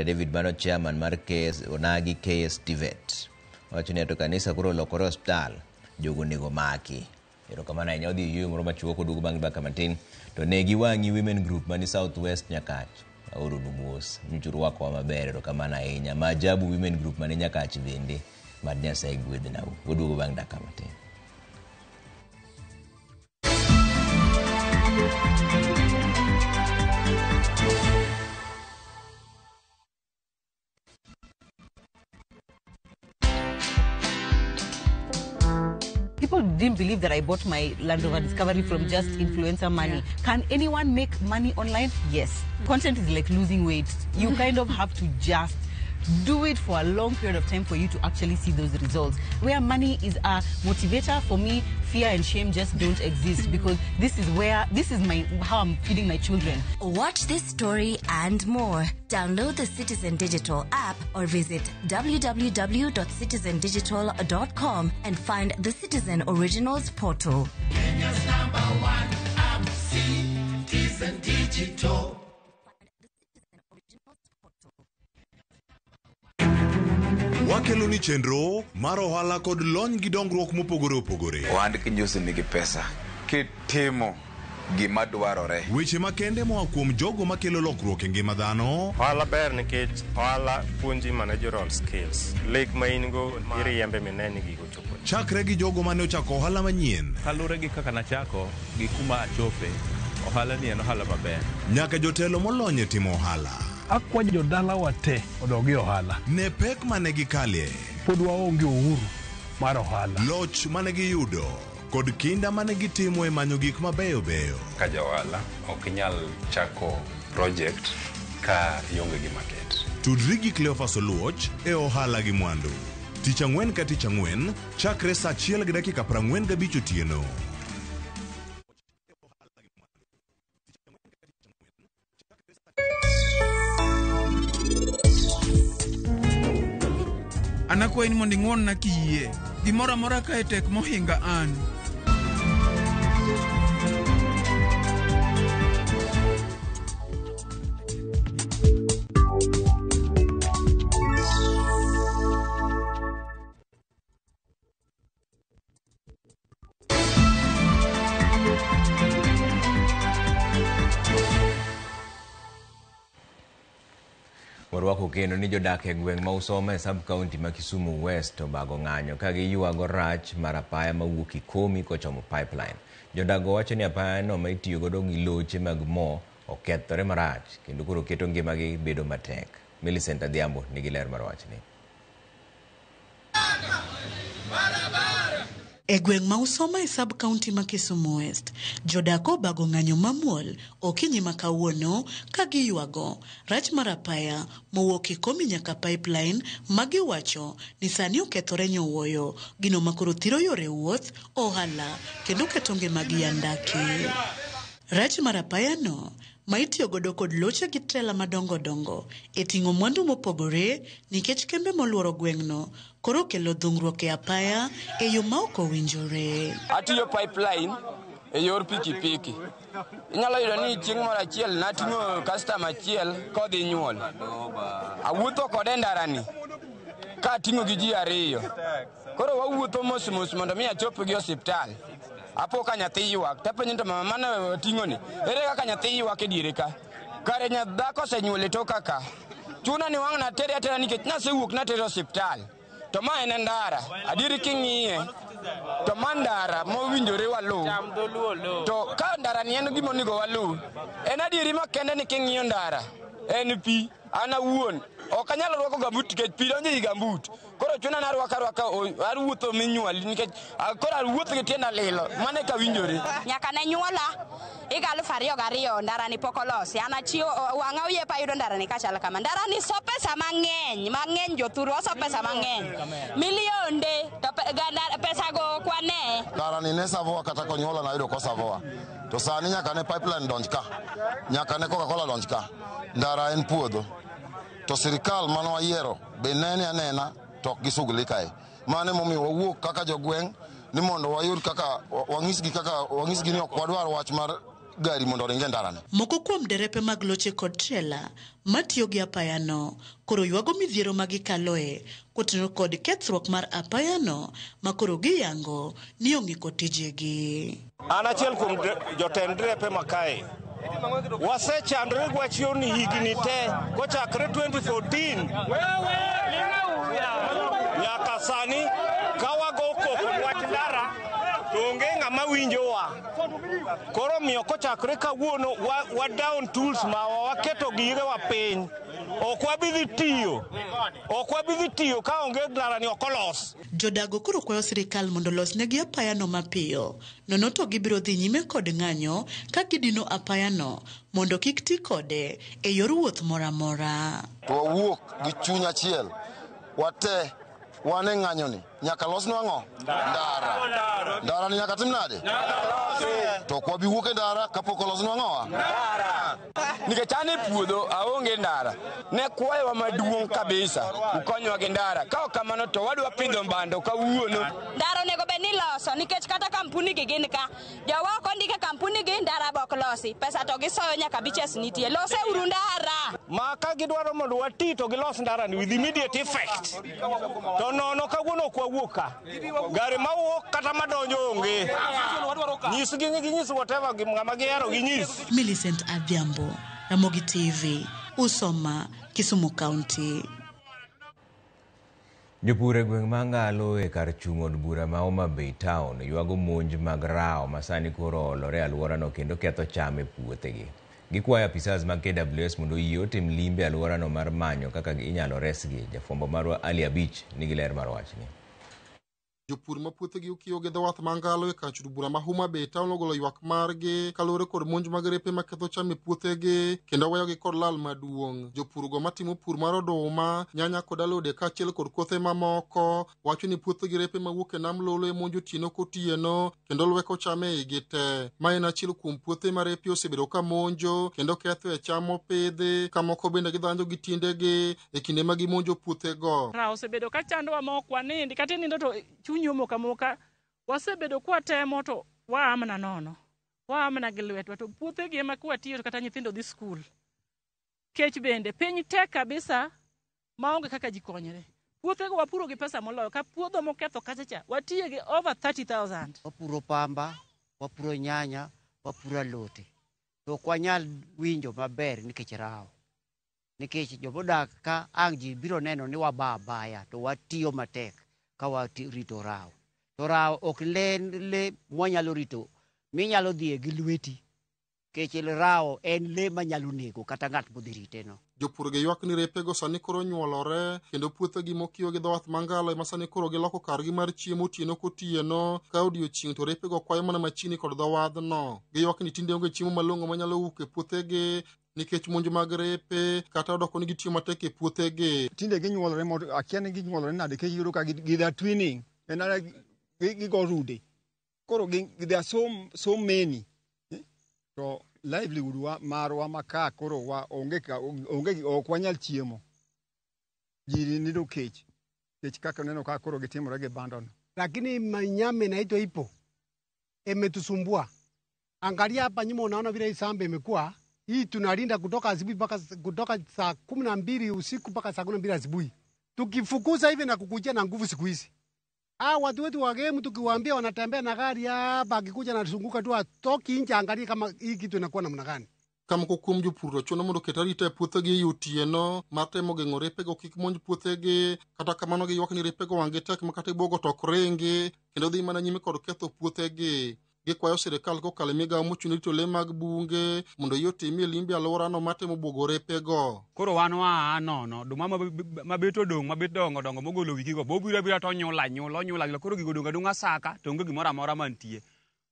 David mano chairman mar KS Onagi KS Tivet. Wacho ni to kanisa koro lokore hospital jogo nego maki. Erokamano ahinya odhi yweyo moro machuok odugo bang' baka matin to ne giwang'i women group mani Southwest Nyakach. Auru Numos, Mchuruako Mabere, Kamana Enya, Majabu Women Group, Manenya Kachivende, Madnya Saig with the now. Would Bang Dakamate. People didn't believe that I bought my Land Rover Discovery from just influencer money. Yeah. Can anyone make money online? Yes. Content is like losing weight. You kind of have to just do it for a long period of time for you to actually see those results. Where money is a motivator, for me, fear and shame just don't exist, because this is how I'm feeding my children. Watch this story and more. Download the Citizen Digital app or visit www.citizendigital.com and find the Citizen Originals portal. Kenya's #1 app, Citizen Digital. Wakeloni chenro mar ohala kod lony gi dongruok mopogore opogore. Ohand kinyosi nigi pesa kitimo gima dwarore. Weche makende moa kuom jogo makelo lokruok e ngima dhano. Ohala ber nikech ohala puonji managerial skills. Lek ma in go iriembe mineni gigo chopo. Chakre gi jogo mane ochako ohala manyien. Kalure gi kaka nachako gi kuma achope. Ohala ni en ohala maber. Nyaka jotelo molony e timo ohala. Akwa jodala wate odogi ohala. Ne pek mane gikalie. Pod waonge uhuru mar ohala. Loch mane giyudo kod kinda mane gitimo e manyo gik mabeyo beyo. Ka johala ok nyal chako project ka ionge gi market. Tudri gi Cleophas Oluoch e ohala gi mwandu. Tich ang'wen ka tich ang'wen chakre saa 1:45 otieno. Anakwa in mondi ng'won na kiyie. Gimora mora ka e tek mohinga an. Warwako kendo ni jodak e gweng' ma Usoma e sub-county ma Kisumu West obago ng'anyo ka giywago rach mar apaya mawuok Ikomi kochomo pipeline. Jodago wacho ni apaya no ma itiyo godo gi loche mag mo okethore marach kendo koro keto ngimagi bedo matek. Millicent Adhiambo nigi ler mar wachni. E gweng' ma Usoma e sub-county ma Kisumu West, jodako bago ng'anyo mamuol okinyi ma kawuono ka giywago rach mar apaya mowuok Ikomi nyaka pipeline ma giwacho ni sani okethore nyowuoyo, gino makoro thiro yore wuoth, ohala kendo keto ngimagi andaki. Rach mar apaya no ma itiyo godo kod loche gi trela madongo dongo e ting'o mwandu mopogore nikech kembe moluoro gweng'no koro kelo dhungruok e apaya e yo ma ok owinjore. Atiyo pipeline e yor pikipiki. Inyalo yudo ni chieng' moro achiel nating'o customer achiel kodhi nyuol. Awuotho kode ndarani ka ating'o gi ji ariyo. Koro wawuotho mos mos mondo mi achop gi osiptal. Apo ka nyathi ywak, tapenjo to mama mane ting'o ni. Ere kaka nyathi ywak e diere ka? Kare nyadhako osenyuol e toka ka. Chuna ni wang' na tere atera nikech nasewuok na tere osiptal. To ma en ndara, adieri king'iye. To ma ndara mowinjore walu. To ka ndara ni en gima onego walu. En adieri makende ni king'iyo ndara. En pi, an awuon. Ok anyalo rwako gambut nikech pi donjo i gambut. Koro chuna na rwaka awuotho minyuol nikech koro awuotho gi tienda lilo. Mane ka winjore. Nyaka ne nyuola higa 2002 ndara ni pok olosi. An achiwo wang'a oye pa yudo ndara ni kachal kama. Ndara ni so pesa mang'eny jothuro so pesa mang'eny. Milionde to pesa go kwane. Ndara ni ne savoa kata konyuola na yudo ko savoa. To sani nyaka ne pipeline donj ka. Nyaka ne Coca-Cola donj ka. Ndara en puodho. To sirikal mano wayiero be nene anena to gisugli kae. Mane momi wawuok kaka jogweng' ni mondo wayud kaka wang'isgi ni ok wadwar wach mar gari mondo ringe ndarane. Moko kuom derepe mag loche kod trela matiyo gi apaya no koro ywago midhiero magikaloe kotenore kod kethruok mar apaya no makoro giyango ni ong'iko tijegi. An achiel kuom jotend derepe makae wasechandore gwachioni higni te kochakre 2014 nyaka sani kawago koko wach ndara to onge ng'ama winjowa. Koro miyo kochakre kawuono wa down tools ma waketo girewa piny. Ok wabidhi tiyo ka onge ndara ni okolos. Jodago koro kwayo sirikal mondo losnegi apayano mapiyo. Nono to gibiro dhi nyime kod ng'anyo ka gidino apayano mondo kik ti kode e yor wuoth mora mora. To wawuok gi chuny achiel. Wate wane ng'anyoni nyaka losnwa ang'o? Ndara ni nyaka tim nade? To kwa bi wuok e ndara kapok olosnwa ang'owa? Nikech an e puodho aonge ndara. Ne kwayowa maduong' kabisa ukonywa gi ndara. Ka ok kamano to wadwa pidho bando kawuono. Ndara onego bed ni loso nikech kata kampuni gi gin ka. Jowa ok ondike kampuni gi ndara bok losi. Pesa to gisoyo nyaka biches nitie. Lose uru ndara. Ma ka gidwaro mondo wati to gilos ndara ni with immediate effect. To nono kawuono kwa wuoka. Gari mawuok kata madonjo onge. Nyis ginyis whatever ng'ama gihero ginyis. Millicent Adhiambo, Ramogi TV, Usoma, Kisumu County. Jopur e gweng' ma Ngalo e kar chung' od bura ma Homa Bay Town ywago monj mag rao ma sani koro olore e alworano kendo ketho cham e puothegi. Gikwayo apisas mag KWS mondo oyie otim limbe alworano mar manyo kaka inyalo resgi. Jafwambo marwa Ali Abich nigi ler mar wachni. Jopur ma puothegi okiyo gi dho wath ma Ngalo e kar bura ma Homa Bay Town ogolo ywak margi kaluwore kod monj mag repe ma ketho cham e puothegi kendo weyogi kod lal maduong'. Jopur go matimo pur mar oduma, nyanya kod alode kaachiel kod kothe mamoko wacho ni puothegi repe mawuok e nam Lolo e monjo otieno kotieno kendo lweko cham e igi te. Ma en achiel kuom puothe ma repe osebedo ka monjo kendo ketho e cham mopidhi ka moko bende gidhanjo gi tiendegi e kinde ma gimonjo puothego. Rao osebedo ka chandowa ma ok wanindi kata nindo to chunyo moka wasebedo kwa temo to waamna nono waamna gi lwetwa to puothegi ema kwatiyo kata nyithindo dhi skul. Kech bende piny tek kabisa maonge kaka jikonyre. Puothego wapuro gi pesa moloyo ka puodho moketho kachacha watiye gi over 30,000. Wapuro pamba, wapuro nyanya, wapuro alote. To kwanyal winjo maber nikech rao. Nikech jomodak ka ang' ji biro neno ni wabaya to watiyo matek ka warito rao. To rao ok le mwanyalo rito minyalo dhie gi lweti. Kech rao en le manyalo nego kata ng'at modhi rite no. Jopur ge ywak ni repego sani koro nyuolore kendo puothegi mokiyo gi dho wath ma Ngalo ema sani koro giloko kargi mar chiemo otieno kotieno ka odiechieng' to repego kwayo mana machiegni kod dho wadhno. Giywak ni tinde onge chiemo malong'o manyalo wuok e puothegi nikech monj mag repe kata odoko ni gitiyo matek e puothegi. Tinde ginyuolore mondo akia ni ginyuolore nade kech yudo ka gidha twinning enara gigo rude. Koro they are so many. To livelihood marwa maka koro wa onge ok wanyal chiemo. Jiri nido kech kaka neno ka koro gitimore gi bandono. Lakini manyame naitwa ipo emetusumbua. Angalia hapa nyuma unaona vile hii shamba imekuwa. Hii tunalinda kutoka asubuhi kutoka saa 12 usiku mpaka saa 12 asubuhi. Tukifukuza hivi na kukujia na nguvu siku hizi. Watu wetu wa game tukiwaambia wanatembea na gari hapa akikuja na zunguka tu atoki nje angalia kama hii kitu inakuwa namna gani. Kama kukum jopur chono mondo ketarita puothegi otieno matemo geng'o repego kik monj puothegi kata kamano gi ywak ni repego wange tek makata bogo tok ringi kendo dhi mana nyime kod ketho puothegi. Gikwayo sirikal kokalo migawo mochung' rito le mag bunge mondo yotimie limbe alworano matemo bwogo repego. Koro wan wa nono duma mabet odong' mabet dongo mogolo wikigo bobira to nyula koro gigo donga saka to onge gimoro amora mantie.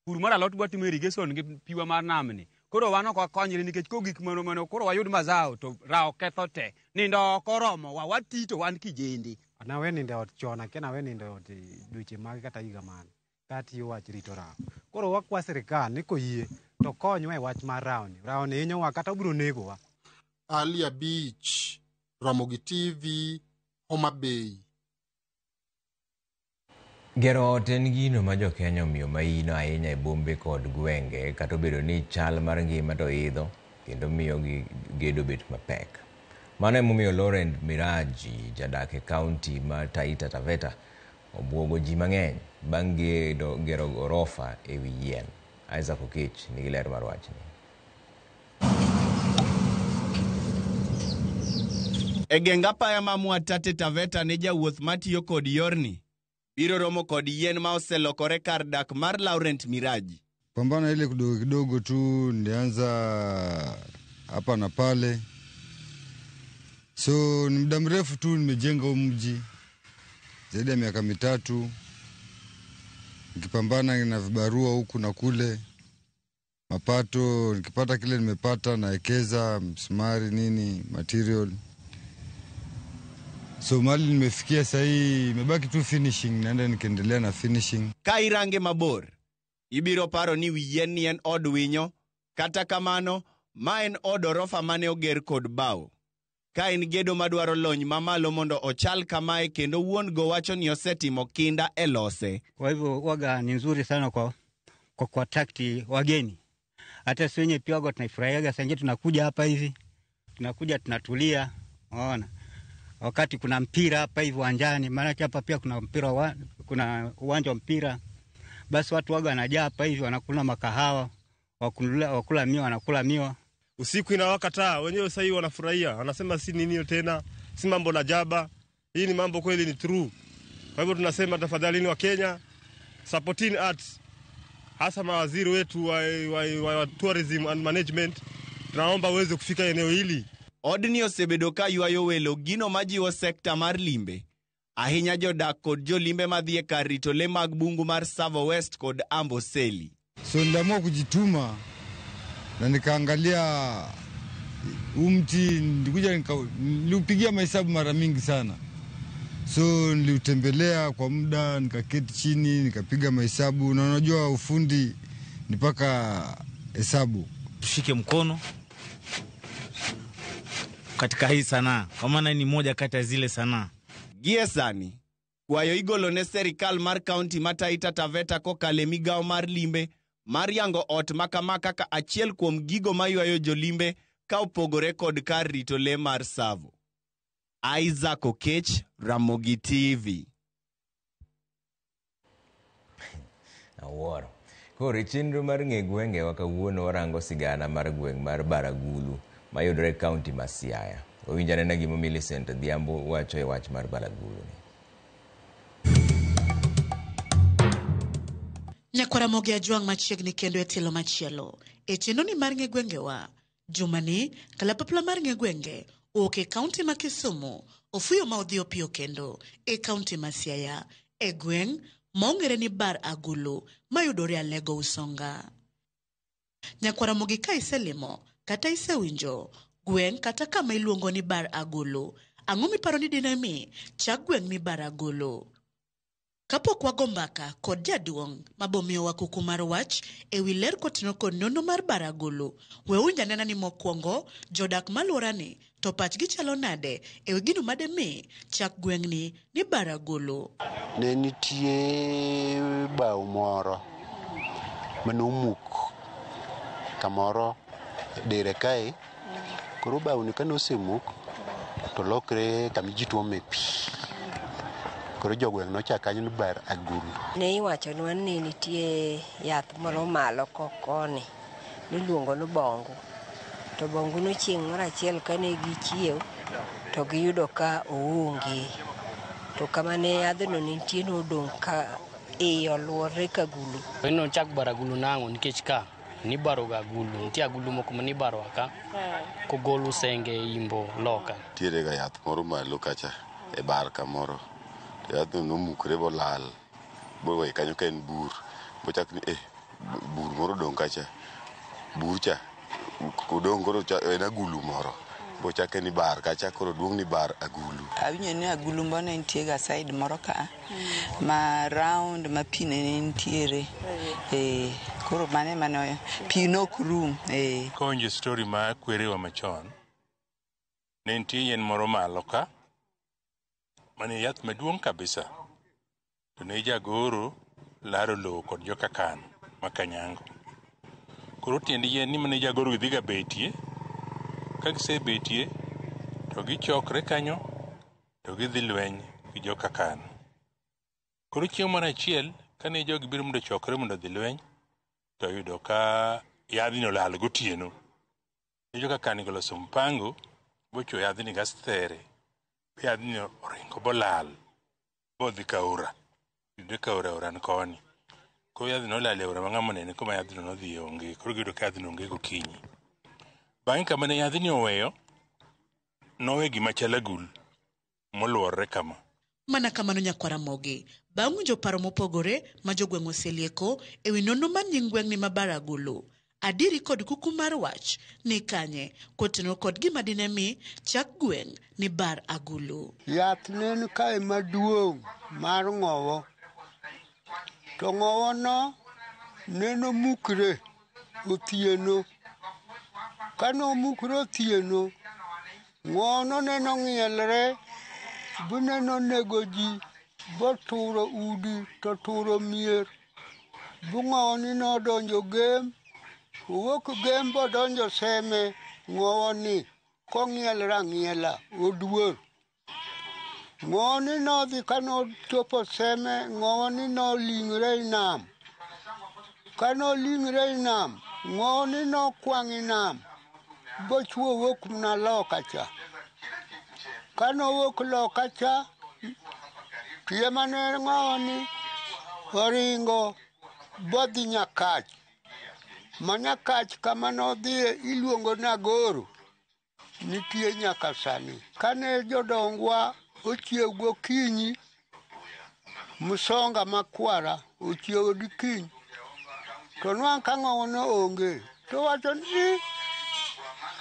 Pur mar alot bwatimo irrigation gi piwa mar namni. Koro wan ok wakonyre nikech gik mano koro wayud mazao to rao ketho te. Nindo ok oromo wati to wan kijende. Nawe ninde ot chona kena we ninde ot dweche mag kata higa mane. Kati wach rito rao. Koro wakwa sirikal ni koyie to konywa e wach mar rao ni. Rao ni hinyowa kata biro negowa. Ali Abich, Ramogi TV, Homa Bay. Gero ot en gino ma jo Kenya omiyo maino ahinya e bombe kod gwenge kata obedo ni chal mar ngima to idho kendo miyo gedo bet mapek. Mano emomiyo Laurent Miraji jadak e kaunti ma Taita Taveta obwogo ji mang'eny bang' gero gorofa e wi yien. Isaac Okech nigi ler mar wachni. E geng apaya ma Mwatate Taveta ne jawuoth matiyo kod yorni biro romo kod yien ma oselokore kar dak mar Laurent Miraji. Pambana ile kidogo kidogo tu, nilianza hapa na pale. So ni muda mrefu tu nimejenga mji zaidi ya miaka 3, nikipambana na vibarua huku na kule. Mapato nikipata kile nimepata naekeza msumari nini material. So mali nimefikia sasa hii imebaki tu finishing, naenda nikiendelea na finishing. Kairange mabor ibiro paro ni wien ni en od winyo, kata kamano ma en od orofa mane oger kod bao. Ka en gedo madwaro lony mamalo mondo ochal kamae, kendo wuon go wacho ni osetimo kinda elose. Kwa hivyo waga ni nzuri sana kwa takti wageni. Hata sisi wenyewe pia waga tunaifurahiaga, sasa tunakuja hapa hivi. Tunakuja tunatulia, unaona. Wakati kuna mpira hapa hivi uwanjani, maana hapa pia kuna mpira kuna uwanja wa mpira. Basi watu waga wanajaa hapa hivi, wanakula makahawa, wakula miwa, wanakula miwa. Usiku inawaka taa, wenyewe sasa hivi wanafurahia. Wanasema si nini tena, si mambo la jaba. Hii ni mambo kweli ni true. Kwa hivyo tunasema tafadhalini wa Kenya, supporting arts. Hasa mawaziri wetu wa tourism and management, tunaomba uweze kufika eneo hili. Odni osebedo ka ywayo welo gino majiwo sekta mar limbe. Ahinya jodak kod jolimbe madhie kar rito le mag bungu mar Savo West kod Amboseli. So niliamua kujituma na nikaangalia mti, niliupigia mahesabu mara mingi sana. So niliutembelea kwa muda, nikaketi chini, nikapiga mahesabu, na unajua ufundi ni paka hesabu. Tushike mkono katika hii sanaa, kwa maana ni moja kati ya zile sanaa. Giesani, kwayo igolo ne serikal mar kaunti ma Taita Taveta kokale migao mar limbe, Mariango ot makamaka ka achiel kuom gigo maywayo jolimbe ka opogore kod kar rito le mar Savo. Isaac Okech, Ramogi TV. Aworo. Koro chenro mar ng'e gwenge wa kawuono warango sigana mar gweng' mar Baragulu mayudore kaunti ma Siaya. Owinjane na gimo Millicent Dhiambo wacho e wach mar Baragulu ni. Nyakwaramogi Ajwang' machiegni kendo e tielo machielo. E chenro ni mar ng'e gwenge wa, jumani kalapapla mar ng'e gwenge oke kaunti ma Kisumu ofuyo ma odhi opio kendo e kaunti ma Siaya e gweng' maongere ni Bar Agulu mayudore Alego Usonga. Nyakwaramogi ka iselimo kata isewinjo gweng' kata kama iluongo ni Bar Agulu, ang'o miparo ni dinami chak gweng' ni Bar Agulu? Kapok wago mbaka kod jaduong' mabomiyo wa kuku mar wach e wi ler kotino kod nono mar Bar Agulu, we unja nena ni mokwongo jodak maluorani to pachgi chalo nade e wi gino mademi chak gweng'ni ni Bar Agulu. Ne nitie bao moro manomuk kamoro dire kae, koro bao ni kano semuk to lokre kamiji tuome pi. Koro jogweng' nochak kanyo ni Bar Agulu. Ne iwacho nwa ni nitie yath moro malo kokoni miluongo ni bongu. To bongu no chieng' moro achiel kane gichiew to giyudo ka oonge. To kama ne yadhno nitie nodong' ka oluore ka gulu. Eno chak Bar Agulu nang'o nikech ka ni baro ga agulu, nitie agulu moko ma ni baro ka kogolo senge imbo loka. Tiere ga yath moro malo kacha e bar kamoro. Yathno nomukre bolal bowe kanyo ka en bur, bochak ni bur moro dong' kacha, bur cha kodong' koro en agulu moro, bochake ni bar kacha koro duong' ni Bar Agulu. Awinjo ni agulu mbona nitie ga side moro ka ma round ma pi ne nitiere, koro mane pi nok rum. Konje story ma kwerewa machon, ne nitie yien moro malo ka mane yath maduong' kabisa, to ne jagoro laro lowo kod jokakan makanyango. Koro tiende yien ni mane jagoro gidhiga betie, ka gisebetie to gichokre kanyo to gidhi lweny gi jokakan. Koro chieng' moro achiel kane jogi biro mondo chokre mondo dhi lweny, to yudo ka yadhni olal gotieno. Jokakan goloso mpango bocho yadhni gastere yadhni oringo bolal bodhi Kaura yudo Kaura oran koni ko yadhni olal e ora mang'ama nene kuma yadhni nodhi onge koro giyudo ka yadhni onge gokinyi. Bang'e kama ne yadhni oweyo nowe gima chalo agul moluorre kama. Mana kamano Nyakwaramogi, bang' winjo paro mopogore ma jogweng' oselieko e wi nonro mar nying gweng'ni ma Baragulu, adiri kod kuku mar wach ni kanye kotenore kod gima dine mi chak gweng' ni Baragulu. Yath nen kae maduong' mar ng'owo, to ng'owo no neno mukre otieno. Kano mukre otieno, ng'owo no neno ng'ielre, buneno nego ji, boturo udi to turo mier. Bung'owo ni nodonjo gem, owuok gem bodonjo seme, ng'owo ni kong'ielre ang'iela oduor. Ng'owo ni nodhi kanochopo seme, ng'owo ni noling're i nam. Kanoling're i nam, ng'owo ni nokwang' i nam, bochwo wuok mna loka cha. Kanowuok loka cha, tie mane ng'owo ni oringo bodhi Nyakach. Ma Nyakach kama nodhiye iluongo Nagoro, nitie nyaka sani. Kane jodongwa ochiew gokinyi, Musonga makwara ochiew odikinyi, to nwang' ka ng'owo no onge, to wacho ni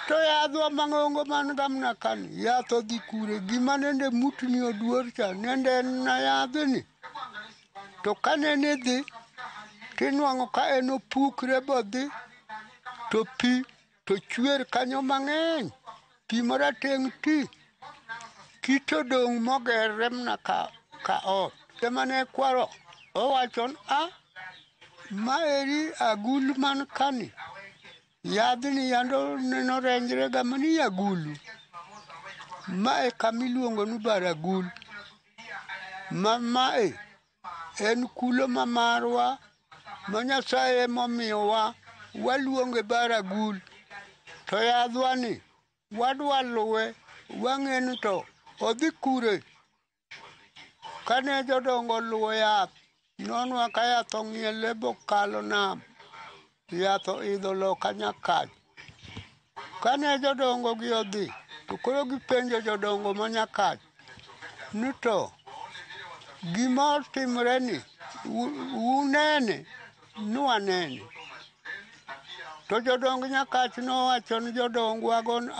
to yadhwa mang'ongo man gamna kani, yath odhi kure, gima nende mutni oduor cha, nende en na yadhni. To kane nidhi, tinwang'o ka en opukre bodhi, to pi to chwer kanyo mang'eny, pi marateng' ti, kito dong' mogerre mna ka ot. Emane kwaro, owachon, maeri agul man kani. Yadhni yando neno renjre gama ni agulu. Mae kamiluongo ni Baragul. Mae en kulo ma marwa, ma Nyasaye momiyowa, waluonge Baragul. To yadhwa ni wadwa luwe, wang'eni to odhi kure. Kane jodongo luwo yath, nonwa ka yath ong'iele bokalo nam. Yath oidho loka Nyakach. Kane jodongo gi odhi, to koro gipenjo jodongo ma Nyakach ni to gima otimre ni unene nwanene. To jodong Nyakach nowacho ni jodongwa gon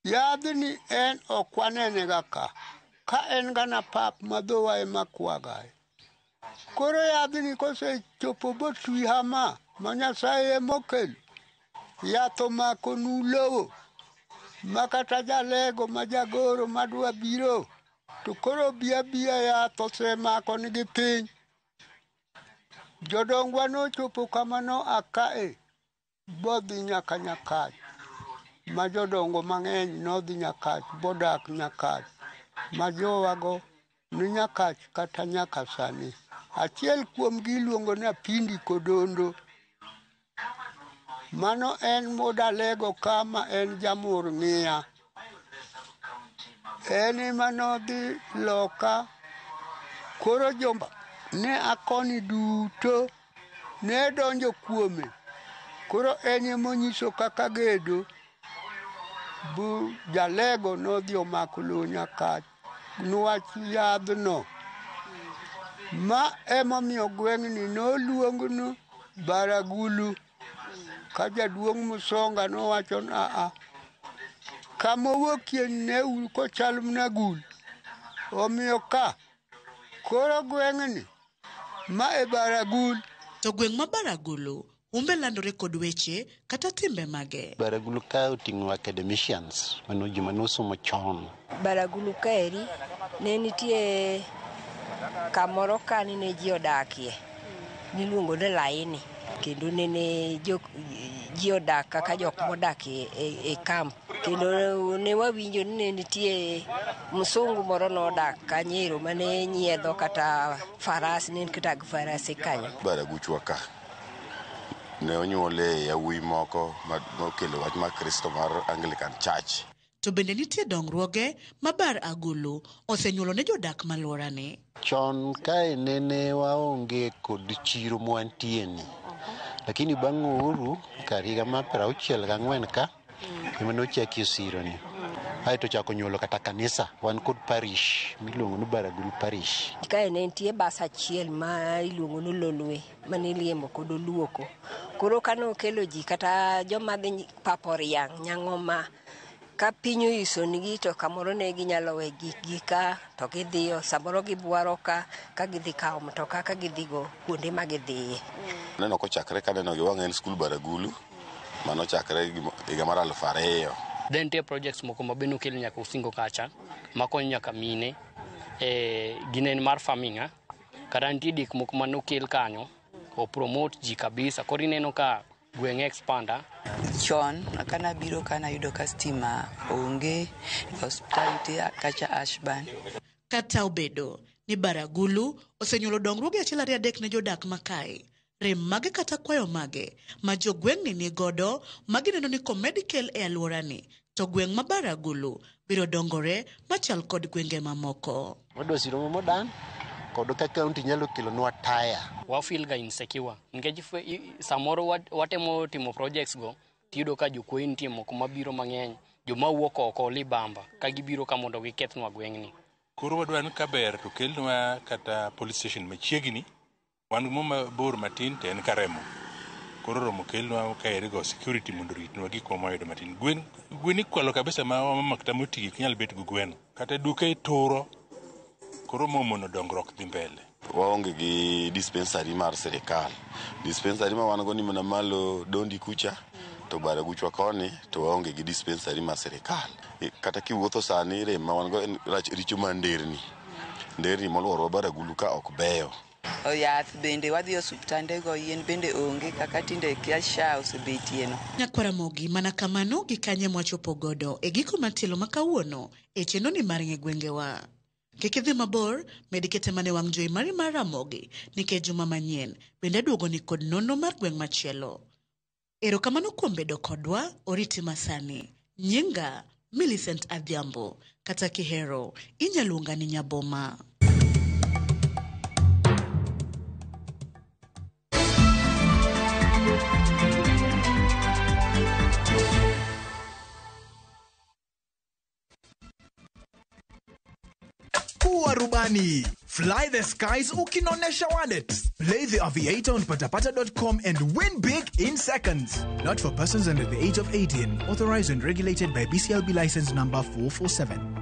yadhni en okwanene ga ka en gana pap ma dhowa ema kwagaye. Koro yadhni kosechopo botwi hama ma Nyasaye emokelo, yath omako nu lowo, ma kata jalego ma jagoro madwa biro, to koro biya yath osemako nigi piny. Jodongwa nochopo kamano akae, bodhi nyaka Nyakach. Ma jodongo mang'eny nodhi Nyakach, bodak Nyakach. Ma jowago ni Nyakach kata nyaka sani. Achiel kuom gi iluongo ni Apindi Kodondo. Mano en modalego kama en jamur ng'iya. En ema nodhi loka. Koro jomba ne akoni duto ne donjo kuome. Koro en emonyiso kaka gedo. Bu jalego nodhi omako lo Nyakach. Nwach yadhno. Ma emomiyo gweng'ni noluongno Baragulu. Ka jaduong' Musonga nowacho kamowuokie ne kochal mna gul. Omiyo ka koro gweng'ni ma e Baragul. To gweng' ma Baragulu umbe landore kod weche kata timbe mage. Baragulu ka oting'o academicians, mano joma nosomo chon. Baragulu kaeri ne nitie kamoro kani ne ji odakie niluongo ni Laini, kendo nene ji odak kaka jok modak e kamp, kendo ne wawinjo ni ne nitie msungu moro nodak kanyero mane nyiedho kata faras, ne kata faras e kanyo. Baraguchwa ka ne onyuole yawuoyi moko mokelo wach mar Kristo mar Anglican Church. to bende nitie dongruoge mabar agulu osenyuolo ne jodak malworani. Chon kae nene waonge kod chiro mwantieni, lakini bang' uhuru kar higa mar 64 ka ema nochaki sironi. Aeto chako nyuolo kata kanisa, wan kod parish miluongo ni Baragul parish. Kae ne nitie bas achiel ma iluongo ni Lolwe maniliemo kod Oluoko. Koro kano kelo ji kata joma dhi papo riang' Nyang'oma ka piny oiso nigi to kamoro ne ginyalo we gikgi ka to gidhiyo, samoro gibwaro ka gidhi kawo mtoka ka gidhigo kuonde ma gidhiye. Neno kochakre ka neno giwang'en skul Baragulu mano chakre higa mar 2000. Then nitie projects moko ma bende okel nyaka Usingo kacha makonyo nyaka mine ginen mar farming kata nitie dik moko manokel kanyo o promote ji kabisa. Koro ineno ka gweng' expanda. Chon kana biro kana yudo ka stima onge, hospital nitie kacha Ashburn. Kata obedo ni Baragulu osenyuolo dongruoge achiel ariyo adek ne jodak makae, rem mage kata kwayo mage ma jogweng'ni ni godo magineno ni komedikel e alworani to gweng' ma Baragulu biro dongore machal kod gwenge mamoko. Wadwa siro modan kod ka kaunti nyalo kelonwa taya. Wafeel ga insecure nikech samoro watemo timo projects go tiyudo ka jokuoye nitie moko mabiro mang'eny, joma wuok oko libamba ka gibiro ka mondo gikethnwa gweng'ni. Koro wadwa ni kaber to kelnwa kata police station machiegni, wan mabor matin to en Karemo. Koro romo kelnwa ka erigo security mondo ritnwa gik mayudo matin. Gwen ikwalo kabisa ma makta motigi kinyal bet go gweno kata duke turo. Koro mono dongruok dhi mbele. Waonge gi dispensary mar serikal. Dispensary ma wan go ni mana malo Dondi kucha to Baraguchwa koni to waonge gi dispensary mar serikal. Kata kiwuotho sani rem ma wan go en richo ma nderni moluoro Baragulu ka ok beyo. Yath bende wadhi osuptande go yien bende onge kaka tinde kiasha osebetieno. Nyakwaramogi mana kamano gikanye mwachopo godo e giko matilo makawuono e chenoni mar gwengewa. Kik idhi mabor, med kete mane wang' jowi mari mar Ramogi nikech juma manyien bende duogo ni kod nono mar gweng' machielo. Erokamano kuom bedo kodwa, oriti masani. Nyinga Millicent Adhiambo, kata kihero inyaluonga ni Nyaboma. Kuwa rubani. Fly the skies ukinonesha wallet. Play the aviator on patapata.com and win big in seconds. Not for persons under the age of 18. Authorized and regulated by BCLB license number 447.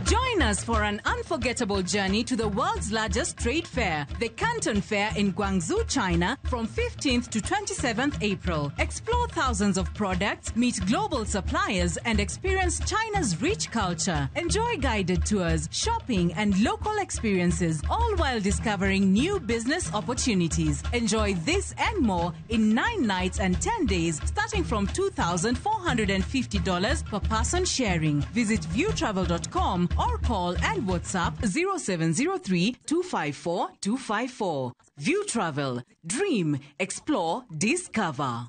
Join us for an unforgettable journey to the world's largest trade fair, the Canton Fair in Guangzhou, China, from 15th to 27th April. Explore thousands of products, meet global suppliers, and experience China's rich culture. Enjoy guided tours, shopping, and local experiences, all while discovering new business opportunities. Enjoy this and more in 9 nights and 10 days, starting from $2,450 per person sharing. Visit viewtravel.com or call and WhatsApp 0703 254 254. View Travel. Dream, explore, discover.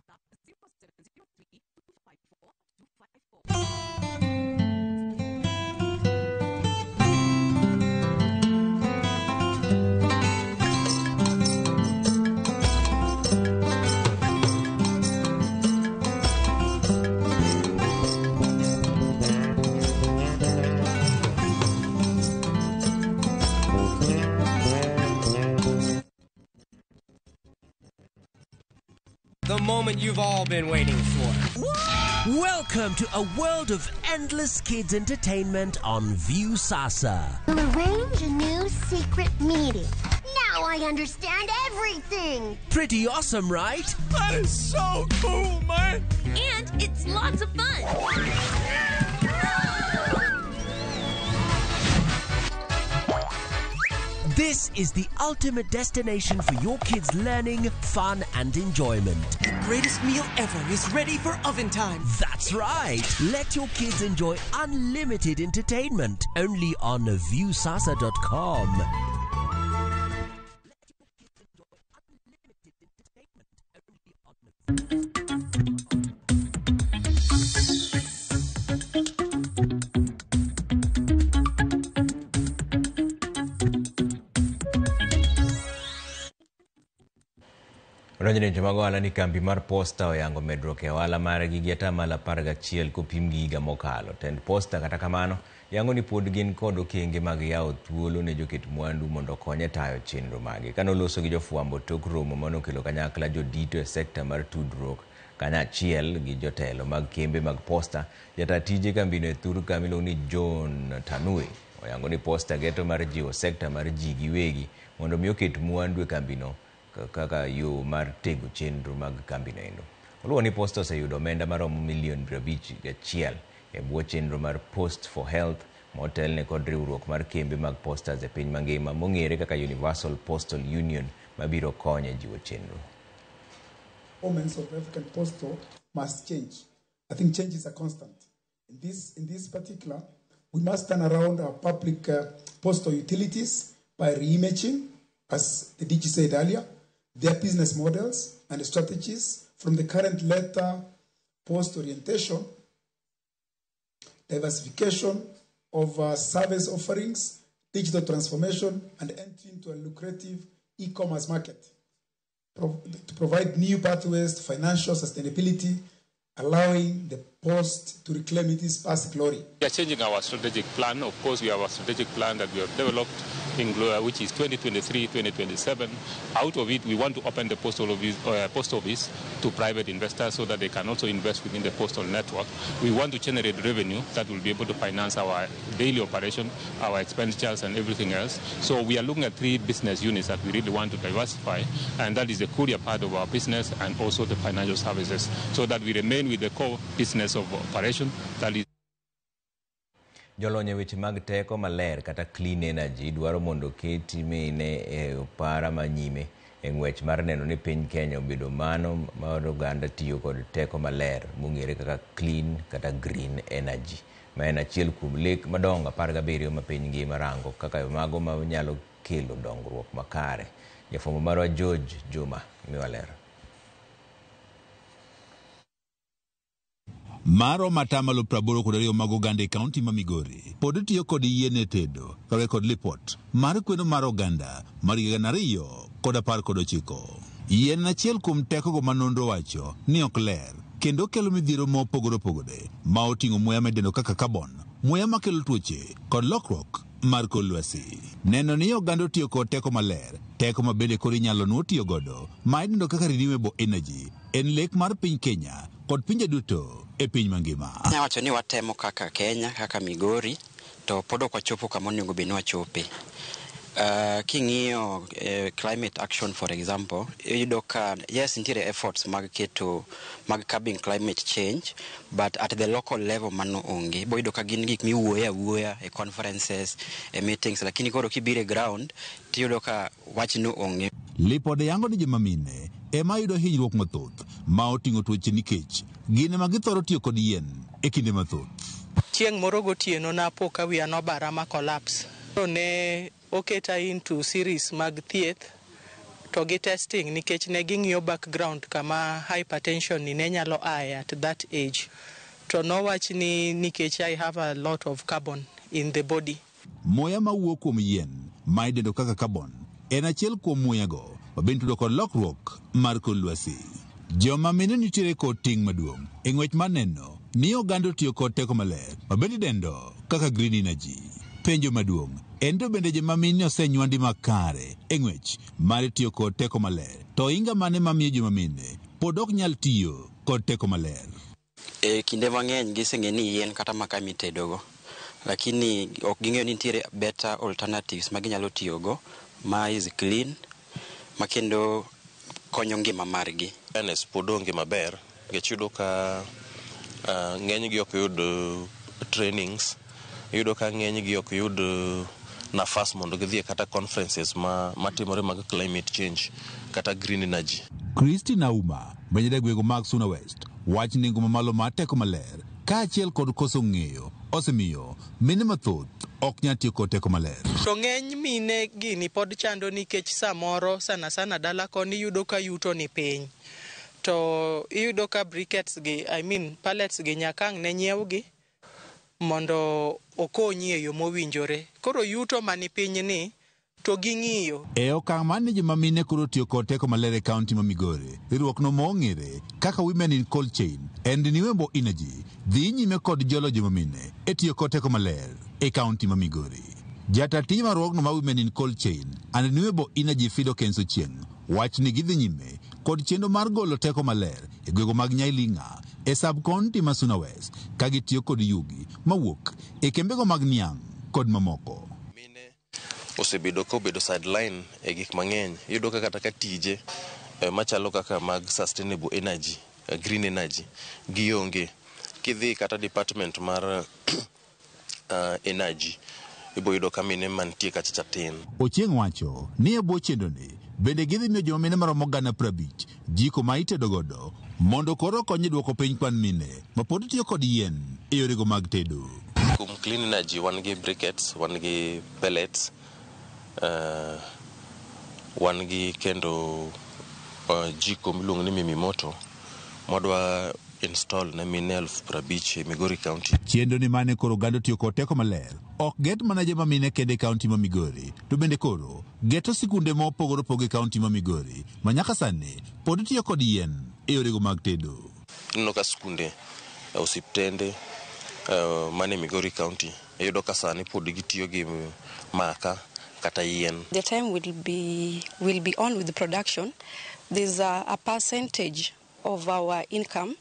The moment you've all been waiting for. Welcome to a world of endless kids entertainment on View Sasa. We'll arrange a new secret meeting. Now I understand everything. Pretty awesome, right? That is so cool, man. And it's lots of fun. This is the ultimate destination for your kids' learning, fun, and enjoyment. The greatest meal ever is ready for oven time. That's right. Let your kids enjoy unlimited entertainment only on viewsasa.com. Ranjini Chamagoala ni kambi mar posta oyango medruok e ohala mare gi atamalo 11 kopim gi higa mokalo. Tend posta kata kamano yango ni pod gin kod okenge mag yawo thuolo ne joket mwandu mondo konye tayo chenro mage. Kanoloso gi jofwambo tok romo manokelo kanyakla jodito e sekta mar tudruok kanyachiel gi jotelo mag kembe mag posta, jata tije kambino e Thurka miluongo ni John Tanui oyango ni posta geto mar jiwo sekta mar ji giwegi mondo mi oket mwandu e kambino kaka yo mar tego chenro mag kambino endo. Oluwo ni posta oseyudo omenda maromo milion 51 e bwo chenro mar Post for Health motelne kod riwruok mar kembe mag postas e piny mangima mong'ere kaka Universal Postal Union mabiro konye jiwo chenro. Performance of African Postal must change. I think change is a constant. In this particular, we must turn around our public postal utilities by reimaging, as the DG said earlier, their business models and strategies from the current letter post orientation, diversification of service offerings, digital transformation, and entry into a lucrative e-commerce market to provide new pathways to financial sustainability, allowing the post to reclaim its past glory. We are changing our strategic plan. Of course, we have a strategic plan that we have developed in GLOA, which is 2023-2027. Out of it, we want to open the post office to private investors so that they can also invest within the postal network. We want to generate revenue that will be able to finance our daily operation, our expenditures, and everything else. So we are looking at 3 business units that we really want to diversify, and that is the courier part of our business and also the financial services, so that we remain with the core business of operation, that is Jolonye weche mag teko maler kata clean energy dwaro mondo keti mine e opara manyime e ng'wech mar neno ni piny Kenya obedo mano mar oganda tiyo kod teko maler mong'ere kaka clean kata green energy, ma en achiel kuom lek madongo 17 ma piny ngima rango kaka mago ma nyalo kelo dongruok makare. Jafwambo marwa George Juma miwalero. Maro matamalo 82 mag oganda e kaunti ma Migori pod tiyo kod yien e tedo kawe kod lipot mar kweno mar oganda mar 2019. Yien achiel kuom tekogo ma nonro wacho ni ok ler kendo kelo midhiero mopogore opogore ma oting'o muya medeno kaka carbon, muya makelo tuoche kod lokruok mar kor lwasi. Neno ni oganda tiyo kod teko maler, teko ma bende koro inyalo nuo tiyo godo ma idendo kaka renewable energy, en lek mar piny Kenya kod pinje duto e piny mangima. Nyawacho ni watemo kaka Kenya, kaka Migori, to pod ok wachopo kama onego bed ni wachope. King'iyo climate action for example, iyudo ka yes nitiere efforts mag keto mag curbing climate change, but at the local level mano onge. Bo iyudo ka gin gik miwuoye awuoya e conferences, e meetings, lakini koro kibire ground tiyudo ka wach no onge. Lipode yango ni joma mine ema yudo hinyruok mathoth ma oting'o tuoche nikech gin ema githoro tiyo kod yien e kinde mathoth. Chieng' moro gotieno napo ka wiya nobara ma collapse. Ne oketa into series mag thieth to gi testing nikech ne ging'iyo background kama hypertension ni ne nyalo aye at that age. To nowach ni nikech I have a lot of carbon in the body. Muya mawuok kuom yien ma idendo kaka carbon en achiel kuom muyago ma bende tudo kod lokruok mar kor lwasi. Joma mine nitiere kod ting' maduong' e ng'wech mar neno ni oganda tiyo kod teko maler ma bende dendo kaka green energy. Penjo maduong' en to bende joma mine osenywandi makare e ng'wech mar tiyo kod teko maler, to inga mane mamiyo joma mine pod ok nyal tiyo kod teko maler. Kinde mang'eny giseng'e ni yien kata makaa mitedogo, lakini ok ging'eyo ni nitiere better alternatives ma ginyalo tiyogo ma is clean ma kendo konyo ngima margi. Awareness pod onge maber nikech yudo ka ng'enygi ok yud trainings, yudo ka ng'enygi ok yud nafas mondo gidhie kata conferences matimore mag climate change kata green energy. Christine Auma bende gwego mag Suna West wach nengo mamalo mar teko maler kaachiel kod koso ng'eyo osemiyo mine mathoth ok nyal tiyo kod teko maler. To ng'eny mine gini pod chando nikech samoro sana dala koni yudo ka yuto ni piny. To iyudo ka briquettes gi, pallets gi nyakang' ne nyiewgi mondo okonyi e yo mowinjore. Koro yuto mani piny ni to ging'iyo. E okang' mane joma mine koro tiyo kod teko maler e kaunti ma Migori, riwruokno mong'ere kaka Women in Cold Chain and Renewable Energy dhi nyime kod jolo joma mine e tiyo kod teko maler e kaunti ma Migori. Jata tij riwruokno ma Women in Cold Chain and Renewable Energy Fido Kenso Chieng' wach ni gidhi nyime kod chenro mar golo teko maler e gwego mag Nyailinga e sub-county ma Suna West ka gitiyo kod yugi mawuok e kembego mag Niang' kod mamoko. Osebedo sideline e gik mang'eny. Iyudo kata ka tije machalo kaka mag sustainable energy, green energy gionge. Kidhi kata department mar energy ibo yudo ka mine mantie kacha tin. Ochieng' wacho ni e bwo chendoni bende gidhi miyo joma mine maromo 50,000 jiko ma itedo godo mondo koro konyi duoko piny kwan mine ma pod tiyo kod yien e yorego mag tedo. Kuom clean energy wan gi briquettes, wan gi pellets, wan gi kendo jiko miluongo ni Mimi Moto modwa install na mine 50,000 e Migori County. Chendoni mane koro gando tiyo kod teko maler ok get mana joma mine kende kaunti ma Migori, to bende koro geto sikunde mopogore opogore e kaunti ma Migori ma nyaka sani pod tiyo kod yien e yorego mag tedo. Inno ka sikunde, osiptende mane Migori County iyudo ka sani pod gitiyo gi maka kata yien. The time will be on with the production. There's a percentage of our income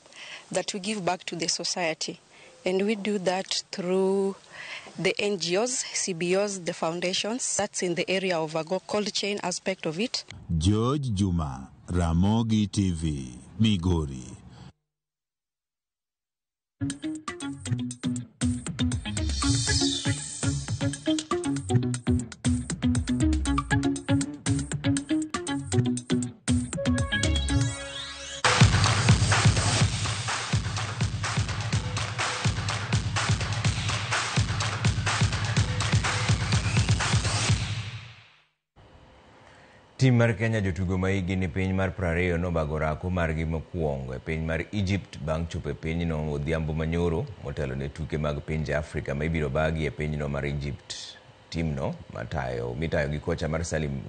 that we give back to the society, and we do that through the NGOs, CBOs, the foundations. That's in the area of a cold chain aspect of it. George Juma, Ramogi TV, Migori. Tim mar Kenya jotugo ma higi ni piny mar 20 nobago rako margi mokwongo e piny mar Egypt bang' chopo e pinyno odhiambo manyoro motelo ne tuke mag pinje Afrika ma ibiro bagi e pinyno mar Egypt. Timno mitayo gi kocha mar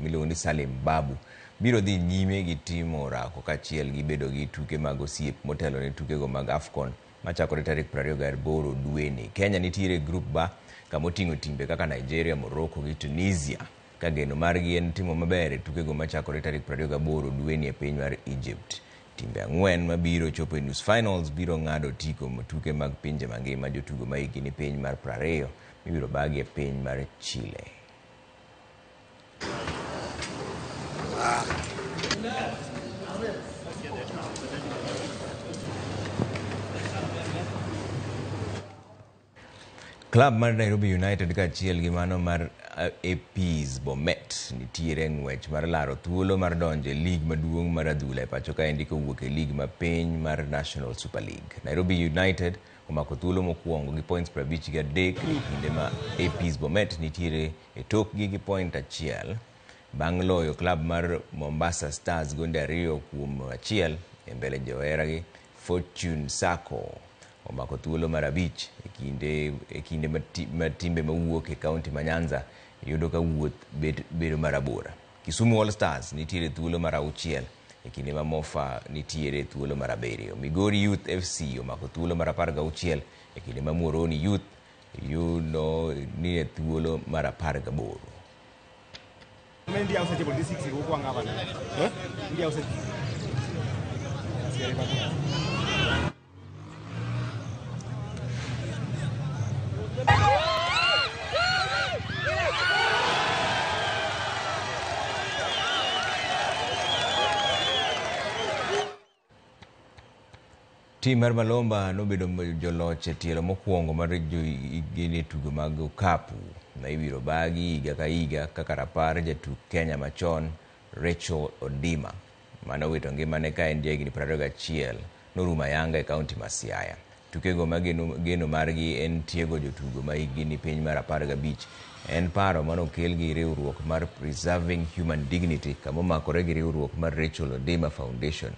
miluongo ni Salim Babu biro dhi nyime gi timo rako kachiel gi bedo gi tuke mag osiep motelo ne tukego mag AFCON machakore tarik 28 dweni. Kenya nitiere grup ba kamoting'o timbe kaka Nigeria, Morocco gi Tunisia. Ka geno margi en timo maber e tukego machakore tarik 28 dweni e piny mar Egypt. Timbe 4 mabiro chopo e nus finals biro ng'ado tiko tuke mag pinje mangima jotugo ma higi ni piny mar 20 mibiro bagi e piny mar Chile. Club mar Nairobi United kaachiel gi mano mar APs Bomet nitiere ng'wech mar laro thuolo mar donjo e lig maduong' mar adhula e pacho ka endi kowuok e lig ma piny mar National Super League. Nairobi United omako thuolo mokwongo gi points 53 e kinde ma APs Bomet nitiere e tokgi gi point 1 bang' loyo club mar Mombasa Stars gonde 2-1 e mbele joheragi. Fortune Sacco omako thuolo mar 5 e kinde ma timbe mawuok e kaunti ma Nyanza yudo ka wuoth bedo mar 8. Kisumu All Stars nitiere thuolo mar 6 e kinde ma Mofa nitiere thuolo mar 7. Migori Youth FC omako thuolo mar 16 e kinde ma Muhoroni Youth yudo ni thuolo mar 18. Tim mar Malomba nobedo joloch e tielo mokwongo mar gini tugo mag okapu ma ibiro bagi higa ka higa kaka rapar jatuk Kenya machon Rachel Odima manowito ngimane ka en jahigni 21 norumo ayanga e kaunti ma Siaya. Tukego mageno margi en tiego jotugo ma higni piny mar 15. En paro manokel gi riwruok mar Preserving Human Dignity kamomakore gi riwruok mar Rachel Odima Foundation.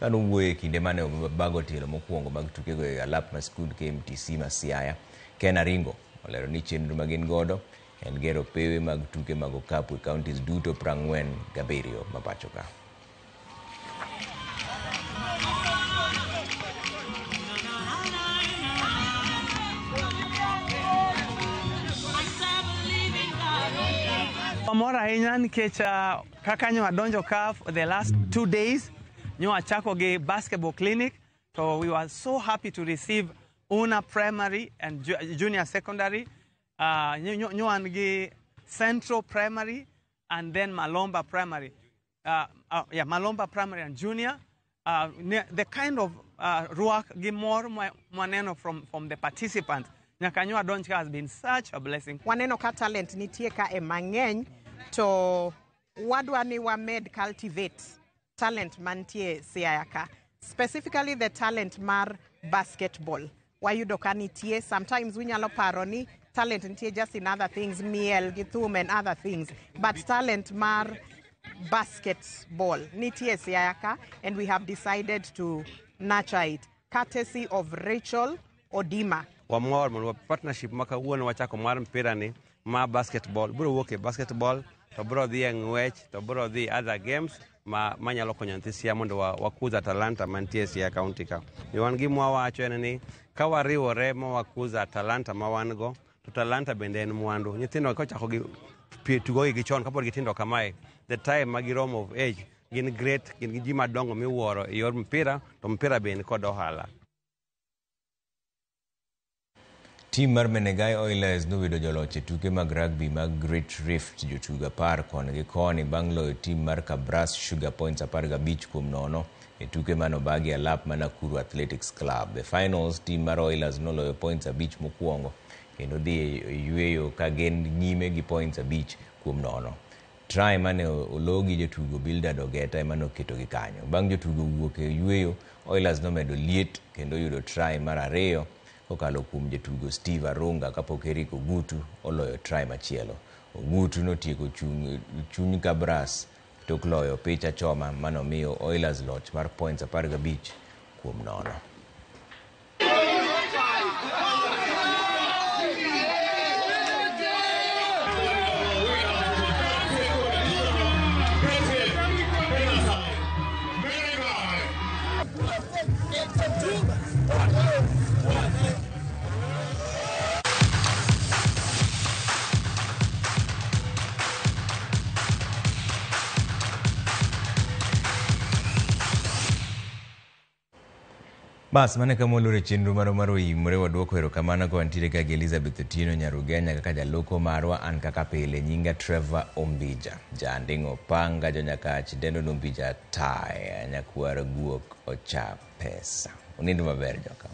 Kano wuoye kinde mane bago tielo mokwongo mag tukego e alap ma skund KMTC ma Siaya, Ken Aringo olero ni chenro magin godo en gero pewe mag tuke mag okapu e counties duto 47 mapacho ka. Amor ahinya nikech kaka nyo adonjo ka for the last 2 days nyo achako gi basketball clinic, so we were so happy to receive Una Primary and Junior Secondary, nyo an gi Central Primary and then Malomba Primary, Malomba Primary and Junior. The kind of ruach gi more maneno from the participants Nyakanyo Adonchka has been such a blessing. Waneno ka talent nitie ka e mang'eny to wadwa ni wamed cultivate talent mantie Siayaka, specifically the talent mar basketball. Wayudo ka nitie, sometimes winyalo paro ni talent nitie just in other things, miel, githum and other things, but talent mar basketball nitie Siayaka, and we have decided to nurture it, courtesy of Rachel Odima. Wamor mon partnership maka wuon wachako mar mpira ni ma basketball bro wuok e basketball to bro dhi ng'wech to bro dhi other games manyalo konyo nthi Siaya mondo wakuza talanta mantie Siaya County ka. Wan gi mwawacho en ni ka wariwore ma wakuza talanta ma wan go to talanta bende en mwandu. Nyithindo kochako gi tugo gi chon kapod gitindo kamae, the time magiromo of age gin great, gin gi ji madongo miwuoro e yor mpira, to mpira bende kod ohala. Team mar Menengai Oilers nobedo joloch e tuke mag rugby mag Great Rift jotugo 10 koni gi koni bang' loyo team mar Kabras Sugar Points 15-0 e tuke manobagi alap ma Nakuru Athletics Club. The finals, team mar Oilers noloyo points 5 mokwongo kendo dhi yweyo ka gin nyime gi points 5-0. Try mane ologi jotugo Bildad Ogeta ema noketo gi kanyo. Bang' jotugo wuok e yweyo, Oilers nomedo liet kendo yudo try mar 2 kokalo kuom jatugo Steve Arunga kapok Eric Ogutu oloyo try machielo. Ogutu notieko chuny Kabras tok loyo picha choma manomiyo Oilers loch mar points 15-0. Bas mane kamolore chenro maro imore waduoko erokamano ko antire ka Elizabeth Otieno Nyarugenya kaka jaloko marwa an kaka pile nyinga Trevor Ombija jandingo panga jonyakach dendo Ombija tai nyakwar guok ocha pesa. Unindo maber joka.